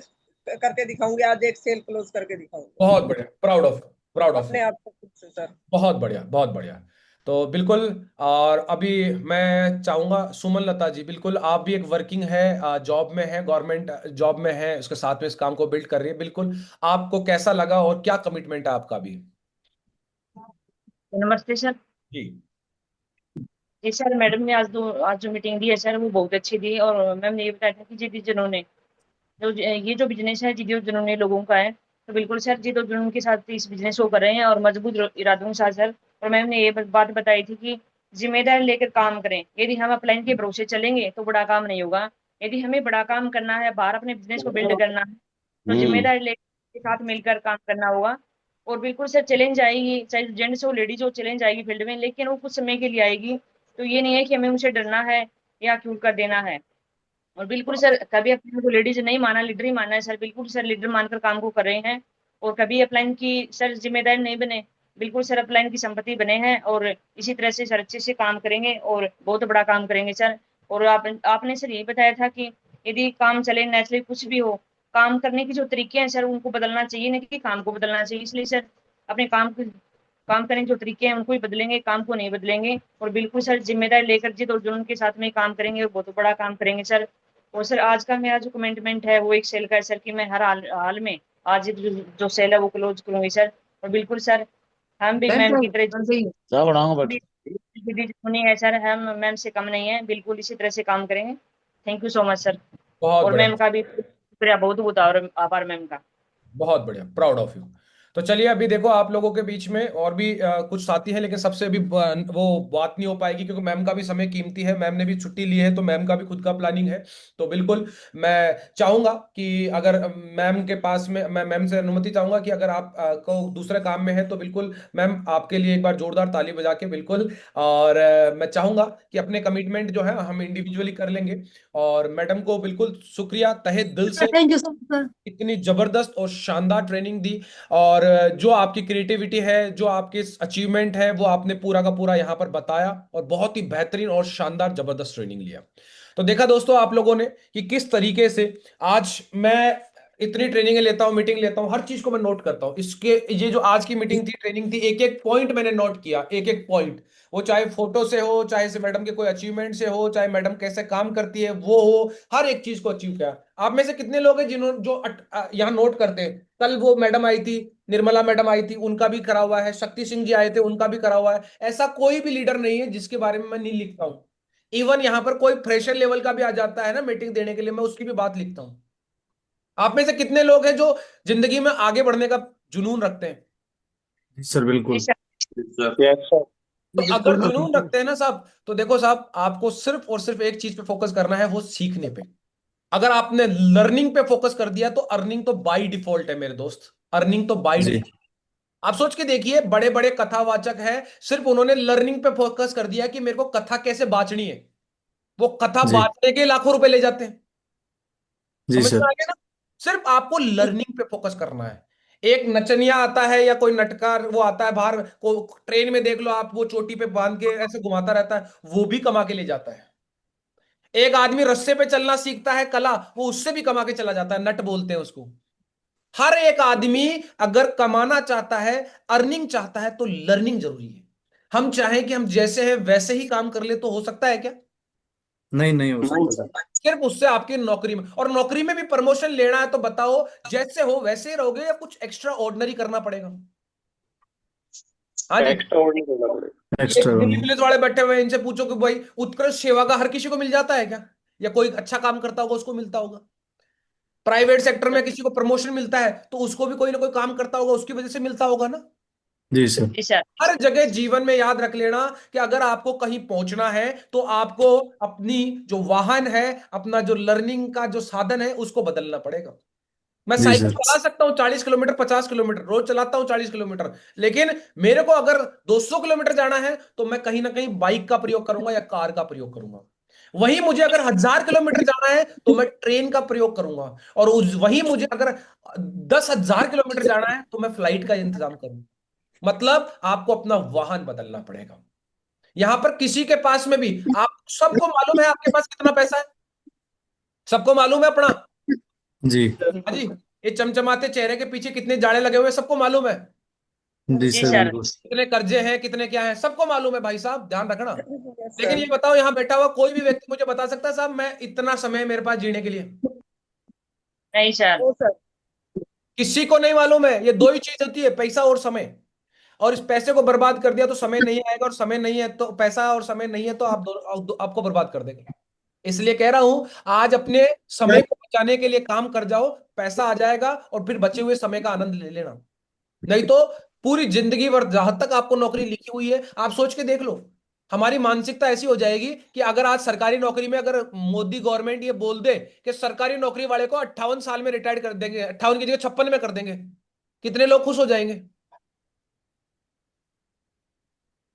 [SPEAKER 5] करके दिखाऊंगी, आज एक सेल क्लोज करके दिखाऊंगी
[SPEAKER 3] बहुत बढ़िया, प्राउड ऑफ, प्राउड ऑफ,
[SPEAKER 5] अपने आप को खुद से सर।
[SPEAKER 3] बहुत बढ़िया, बहुत बढ़िया। तो बिल्कुल, और अभी मैं चाहूंगा सुमन लता जी, बिल्कुल आप भी एक वर्किंग है, जॉब में है, गवर्नमेंट जॉब में है, उसके साथ में इस काम को बिल्ड कर रही है, बिल्कुल आपको कैसा लगा और क्या कमिटमेंट है आपका भी?
[SPEAKER 4] नमस्ते सर।
[SPEAKER 3] जी
[SPEAKER 4] जी सर, मैडम ने आज जो मीटिंग दी है सर वो बहुत अच्छी दी, और मैम ने ये बताया था कि जी जिन्होंने ये जो बिजनेस है, जी जिन्होंने लोगों का है, तो बिल्कुल सर जी तो जुनून के साथ इस बिजनेस को कर रहे हैं और मजबूत इरादों के साथ सर। और मैम ने ये बात बताई थी कि जिम्मेदारी लेकर काम करें, यदि हम अपलाइन के भरोसे चलेंगे तो बड़ा काम नहीं होगा। यदि हमें बड़ा काम करना है, बाहर अपने बिजनेस को बिल्ड करना है, तो जिम्मेदारी लेकर के साथ मिलकर काम करना होगा। और बिल्कुल सर चैलेंज आएगी, चाहे जेंट्स हो लेडीज हो, चैलेंज आएगी फील्ड में, लेकिन वो कुछ समय के लिए आएगी। तो ये नहीं है कि हमें उनसे डरना है या क्यों कर देना है। और बिल्कुल सर कभी अपने को लेडीज नहीं माना, लीडर ही माना है सर, बिल्कुल सर लीडर मानकर काम को कर रहे हैं। और कभी अपलाइन की सर जिम्मेदारी नहीं बने, बिल्कुल सर अपलाइन की संपत्ति बने हैं, और इसी तरह से सर अच्छे से काम करेंगे और बहुत बड़ा काम करेंगे सर। और आपने सर यही बताया था कि यदि काम चले, नेचुरली कुछ भी हो, काम करने के जो तरीके हैं सर उनको बदलना चाहिए, नहीं कि काम को बदलना चाहिए। इसलिए सर अपने काम करने के जो तरीके हैं उनको ही बदलेंगे, काम को नहीं बदलेंगे। और बिल्कुल सर जिम्मेदारी लेकर जिद और जुनून के साथ में काम करेंगे और बहुत बड़ा काम करेंगे सर। और सर आज का मेरा जो कमिटमेंट है वो एक सेल का है सर, कि मैं हर हाल में आज जो सेल है वो क्लोज करूंगी सर। और बिल्कुल सर हम भी मैम की तरह
[SPEAKER 6] क्या बनाऊंगा बट
[SPEAKER 4] दीदी सुनी है सर, हम मैम से कम नहीं है, बिल्कुल इसी तरह से काम करेंगे। Thank you so much sir.
[SPEAKER 3] बहुत
[SPEAKER 4] और
[SPEAKER 3] बढ़िया,
[SPEAKER 4] मैम का भी शुक्रिया, बहुत बहुत आभार मैम का।
[SPEAKER 3] बहुत बढ़िया, प्राउड ऑफ यू। तो चलिए अभी देखो आप लोगों के बीच में और भी कुछ साथी हैं, लेकिन सबसे अभी वो बात नहीं हो पाएगी क्योंकि मैम का भी समय कीमती है, मैम ने भी छुट्टी ली है, तो मैम का भी खुद का प्लानिंग है। तो बिल्कुल मैं चाहूंगा कि अगर मैम के पास में, मैं मैम से अनुमति चाहूंगा कि अगर आप को दूसरे काम में है तो बिल्कुल मैम आपके लिए एक बार जोरदार ताली बजा के बिल्कुल। और मैं चाहूंगा कि अपने कमिटमेंट जो है हम इंडिविजुअली कर लेंगे। और मैडम को बिल्कुल शुक्रिया तहे दिल से,
[SPEAKER 1] thank you so much sir.
[SPEAKER 3] इतनी जबरदस्त और शानदार ट्रेनिंग दी। और जो आपकी क्रिएटिविटी है, जो आपके अचीवमेंट है, वो आपने पूरा का पूरा यहाँ पर बताया और बहुत ही बेहतरीन और शानदार जबरदस्त ट्रेनिंग लिया। तो देखा दोस्तों आप लोगों ने कि किस तरीके से आज मैं इतनी ट्रेनिंग लेता हूँ, मीटिंग लेता हूँ, हर चीज को मैं नोट करता हूँ। इसके ये जो आज की मीटिंग थी, ट्रेनिंग थी, एक एक पॉइंट मैंने नोट किया, एक एक पॉइंट। वो चाहे फोटो से हो, चाहे से मैडम के कोई अचीवमेंट से हो, चाहे मैडम कैसे काम करती है वो हो, हर एक चीज को अचीव किया। आप में से कितने लोग हैं जिन्होंने जो यहाँ नोट करते हैं? कल वो मैडम आई थी, निर्मला मैडम आई थी, उनका भी करा हुआ है, शक्ति सिंह जी आए थे, उनका भी करा हुआ है। ऐसा कोई भी लीडर नहीं है जिसके बारे में मैं नहीं लिखता हूँ। इवन यहाँ पर कोई फ्रेशर लेवल का भी आ जाता है ना मीटिंग देने के लिए, मैं उसकी भी बात लिखता हूँ। आप में से कितने लोग हैं जो जिंदगी में आगे बढ़ने का जुनून रखते हैं?
[SPEAKER 6] जी सर बिल्कुल।
[SPEAKER 2] Yes sir.
[SPEAKER 3] तो अगर
[SPEAKER 2] बिल्कुल
[SPEAKER 3] जुनून रखते हैं ना साहब, तो देखो साहब, आपको सिर्फ और सिर्फ एक चीज पे फोकस करना है, वो सीखने पे। अगर आपने लर्निंग पे फोकस कर दिया तो अर्निंग तो बाय डिफॉल्ट है मेरे दोस्त, अर्निंग तो बाय
[SPEAKER 6] जी
[SPEAKER 3] डिफॉल्ट। आप सोच के देखिए, बड़े बड़े कथावाचक हैं, सिर्फ उन्होंने लर्निंग पे फोकस कर दिया कि मेरे को कथा कैसे बांचनी है, वो कथा
[SPEAKER 6] जी
[SPEAKER 3] बांचने के लाखों रुपए ले जाते हैं।
[SPEAKER 6] जी
[SPEAKER 3] समझ में
[SPEAKER 6] सर।
[SPEAKER 3] आ गया ना? सिर्फ आपको लर्निंग पे फोकस करना है। एक नचनिया आता है या कोई नटकार वो आता है बाहर को, ट्रेन में देख लो आप, वो चोटी पे बांध के ऐसे घुमाता रहता है, वो भी कमा के ले जाता है। एक आदमी रस्से पे चलना सीखता है कला, वो उससे भी कमा के चला जाता है, नट बोलते हैं उसको। हर एक आदमी अगर कमाना चाहता है, अर्निंग चाहता है, तो लर्निंग जरूरी है। हम चाहें कि हम जैसे हैं वैसे ही काम कर ले तो हो सकता है क्या?
[SPEAKER 6] नहीं नहीं हो
[SPEAKER 2] नहीं
[SPEAKER 6] सकता सर।
[SPEAKER 2] सर।
[SPEAKER 3] सिर्फ उससे आपकी नौकरी में, और नौकरी में भी प्रमोशन लेना है तो बताओ, जैसे हो वैसे ही रहोगे या कुछ एक्स्ट्रा ऑर्डिनरी करना पड़ेगा? हाँ जी।
[SPEAKER 2] एक्स्ट्रा ऑर्डिनरी करना पड़ेगा।
[SPEAKER 3] ये
[SPEAKER 6] एक्स्ट्रा
[SPEAKER 3] दिल्ली पुलिस वाले बैठे हुए हैं, इनसे पूछो कि भाई उत्कृष्ट सेवा का हर किसी को मिल जाता है क्या? या कोई अच्छा काम करता होगा उसको मिलता होगा? प्राइवेट सेक्टर में किसी को प्रमोशन मिलता है तो उसको भी कोई ना कोई काम करता होगा, उसकी वजह से मिलता होगा ना?
[SPEAKER 6] जी सर।
[SPEAKER 4] जी सर।
[SPEAKER 3] हर जगह जीवन में याद रख लेना कि अगर आपको कहीं पहुंचना है तो आपको अपनी जो वाहन है, अपना जो लर्निंग का जो साधन है, उसको बदलना पड़ेगा। मैं
[SPEAKER 6] जी
[SPEAKER 3] साइकिल
[SPEAKER 6] सर।
[SPEAKER 3] चला सकता हूँ 40 किलोमीटर, 50 किलोमीटर, रोज चलाता हूँ 40 किलोमीटर, लेकिन मेरे को अगर 200 किलोमीटर जाना है तो मैं कहीं ना कहीं बाइक का प्रयोग करूंगा या कार का प्रयोग करूंगा। वहीं मुझे अगर 1000 किलोमीटर जाना है तो मैं ट्रेन का प्रयोग करूंगा। और वहीं मुझे अगर 10,000 किलोमीटर जाना है तो मैं फ्लाइट का इंतजाम करूंगा। मतलब आपको अपना वाहन बदलना पड़ेगा। यहां पर किसी के पास में भी, आप सबको मालूम है आपके पास कितना पैसा है, सबको मालूम है अपना।
[SPEAKER 6] जी
[SPEAKER 3] हाँ जी। ये चमचमाते चेहरे के पीछे कितने जाड़े लगे हुए हैं, सबको मालूम है।
[SPEAKER 6] जी
[SPEAKER 4] जी
[SPEAKER 6] सर
[SPEAKER 4] सर।
[SPEAKER 6] बिल्कुल।
[SPEAKER 3] कितने कर्जे हैं, कितने क्या है, सबको मालूम है भाई साहब, ध्यान रखना।
[SPEAKER 5] यस
[SPEAKER 3] लेकिन
[SPEAKER 5] सर।
[SPEAKER 3] ये बताओ, यहाँ बैठा हुआ कोई भी व्यक्ति मुझे बता सकता है साहब मैं इतना समय मेरे पास जीने के लिए?
[SPEAKER 4] नहीं सर।
[SPEAKER 5] ओ सर।
[SPEAKER 3] किसी को नहीं मालूम है। ये दो ही चीज होती है, पैसा और समय। और इस पैसे को बर्बाद कर दिया तो समय नहीं आएगा, और समय नहीं है तो पैसा, और समय नहीं है तो आपको बर्बाद कर देगा। इसलिए कह रहा हूं, आज अपने समय को बचाने के लिए काम कर जाओ, पैसा आ जाएगा और फिर बचे हुए समय का आनंद ले लेना। नहीं तो पूरी जिंदगी भर जहां तक आपको नौकरी लिखी हुई है, आप सोच के देख लो, हमारी मानसिकता ऐसी हो जाएगी कि अगर आज सरकारी नौकरी में अगर मोदी गवर्नमेंट ये बोल दे कि सरकारी नौकरी वाले को 58 साल में रिटायर कर देंगे, 58 की जगह 56 में कर देंगे, कितने लोग खुश हो जाएंगे?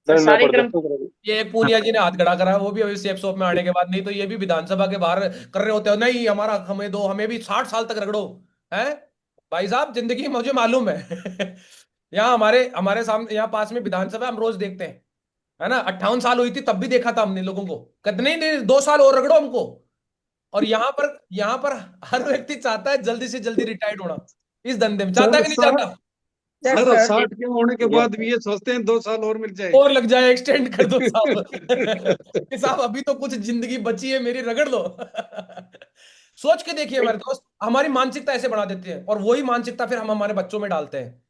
[SPEAKER 4] सर
[SPEAKER 2] धरना
[SPEAKER 4] सारे कर्म।
[SPEAKER 2] प्रदर्शन।
[SPEAKER 3] ये एक पूनिया जी ने हाथ खड़ा करा, वो भी अभी सेफ शॉप में आने के बाद, नहीं तो ये भी विधानसभा के बाहर कर रहे होते हो, नहीं हमारा हक हमें दो, हमें भी 60 साल तक रगड़ो। है भाई साहब, जिंदगी मुझे मालूम है। यहाँ हमारे हमारे सामने, यहाँ पास में विधानसभा हम रोज देखते हैं, है ना? 58 साल हुई थी तब भी देखा था हमने लोगों को, कहते नहीं नहीं 2 साल और रगड़ो हमको। और यहाँ पर हर व्यक्ति चाहता है जल्दी से जल्दी रिटायर्ड होना, इस धंधे में चाहता है
[SPEAKER 2] सर
[SPEAKER 3] कि नहीं
[SPEAKER 2] सर
[SPEAKER 3] चाहता?
[SPEAKER 5] Yes
[SPEAKER 2] sir
[SPEAKER 5] sir.
[SPEAKER 2] 60 के होने के बाद भी ये सोचते हैं 2 साल और मिल जाए।
[SPEAKER 3] और लग जाए, एक्सटेंड कर दो साहब। कि साहब अभी तो कुछ जिंदगी बची है मेरी, रगड़ लो। सोच के देखिए मेरे दोस्त, हमारी मानसिकता ऐसे बना देती है, और वही मानसिकता फिर हम हमारे बच्चों में डालते हैं।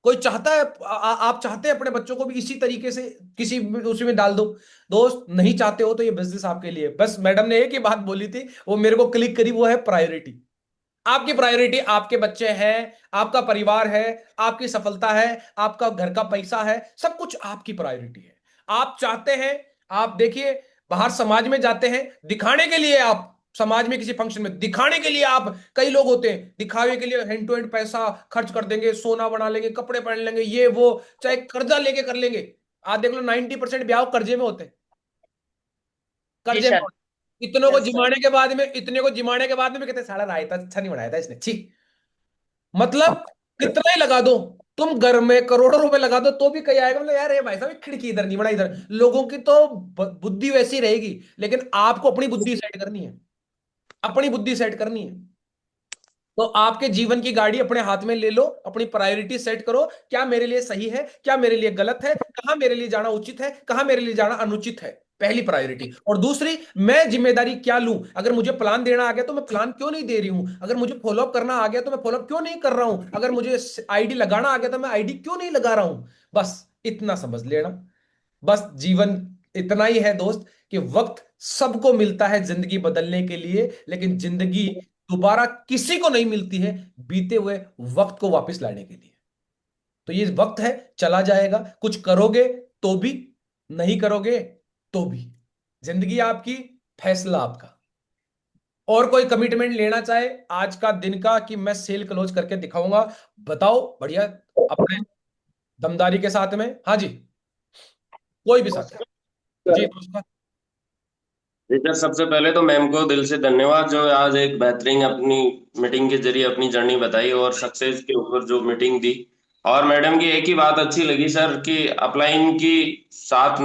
[SPEAKER 3] कोई चाहता है आप चाहते हैं अपने बच्चों को भी इसी तरीके से किसी उसी में डाल दो? दोस्त नहीं चाहते हो तो ये बिजनेस आपके लिए। बस मैडम ने एक ही बात बोली थी, वो मेरे को क्लिक करी, वो है प्रायोरिटी। आपकी प्रायोरिटी आपके बच्चे हैं, आपका परिवार है, आपकी सफलता है, आपका घर का पैसा है, सब कुछ आपकी प्रायोरिटी है। आप चाहते हैं, आप देखिए बाहर समाज में जाते हैं दिखाने के लिए, आप समाज में किसी फंक्शन में दिखाने के लिए, आप कई लोग होते हैं दिखावे के लिए हैंड टू हैंड पैसा खर्च कर देंगे, सोना बना लेंगे, कपड़े पहन लेंगे, ये वो, चाहे कर्जा लेके कर लेंगे। आज देख लो 90% ब्याह कर्जे में होते हैं,
[SPEAKER 4] जी
[SPEAKER 3] कर्जे में
[SPEAKER 4] सर।
[SPEAKER 3] होते हैं। इतनों को
[SPEAKER 5] यस सर।
[SPEAKER 3] जिमाने के बाद में, इतने को जिमाने के बाद में भी कहते हैं, साला रायता अच्छा नहीं बनाया था इसने, छी। मतलब कितना ही लगा दो, तुम घर में करोड़ों रुपए लगा दो तो भी कहीं आएगा, मतलब यार ये भाई साहब ये खिड़की इधर नहीं बना, इधर। लोगों की तो बुद्धि वैसी रहेगी, लेकिन आपको अपनी बुद्धि सेट करनी है, अपनी बुद्धि सेट करनी है। तो आपके जीवन की गाड़ी अपने हाथ में ले लो, अपनी प्रायोरिटी सेट करो, क्या मेरे लिए सही है, क्या मेरे लिए गलत है, कहां मेरे लिए जाना उचित है, कहां मेरे लिए जाना अनुचित है, पहली प्रायोरिटी। और दूसरी, मैं जिम्मेदारी क्या लूं, अगर मुझे प्लान देना आ गया तो मैं प्लान क्यों नहीं दे रही हूं, अगर मुझे फॉलोअप करना आ गया तो मैं फॉलोअप क्यों नहीं कर रहा हूं, अगर मुझे आईडी लगाना आ गया तो मैं आईडी क्यों नहीं लगा रहा हूं। बस इतना समझ लेना। बस जीवन इतना ही है दोस्त, कि वक्त सबको मिलता है जिंदगी बदलने के लिए, लेकिन जिंदगी दोबारा किसी को नहीं मिलती है बीते हुए वक्त को वापस लाने के लिए। तो ये वक्त है, चला जाएगा, कुछ करोगे तो भी, नहीं करोगे तो भी। जिंदगी आपकी, फैसला आपका। और कोई कमिटमेंट लेना चाहे आज का दिन का कि मैं सेल क्लोज करके दिखाऊंगा, बताओ, बढ़िया, अपने दमदारी के साथ में। हाँ जी, कोई भी साथ। जी दोस्तों।
[SPEAKER 7] जी सर, सबसे पहले तो मैम को दिल से धन्यवाद, जो आज एक बेहतरीन अपनी मीटिंग के जरिए अपनी जर्नी बताई और सक्सेस के ऊपर जो मीटिंग दी। और मैडम की एक ही बात अच्छी लगी सर, कि अपलाइन की साथ ना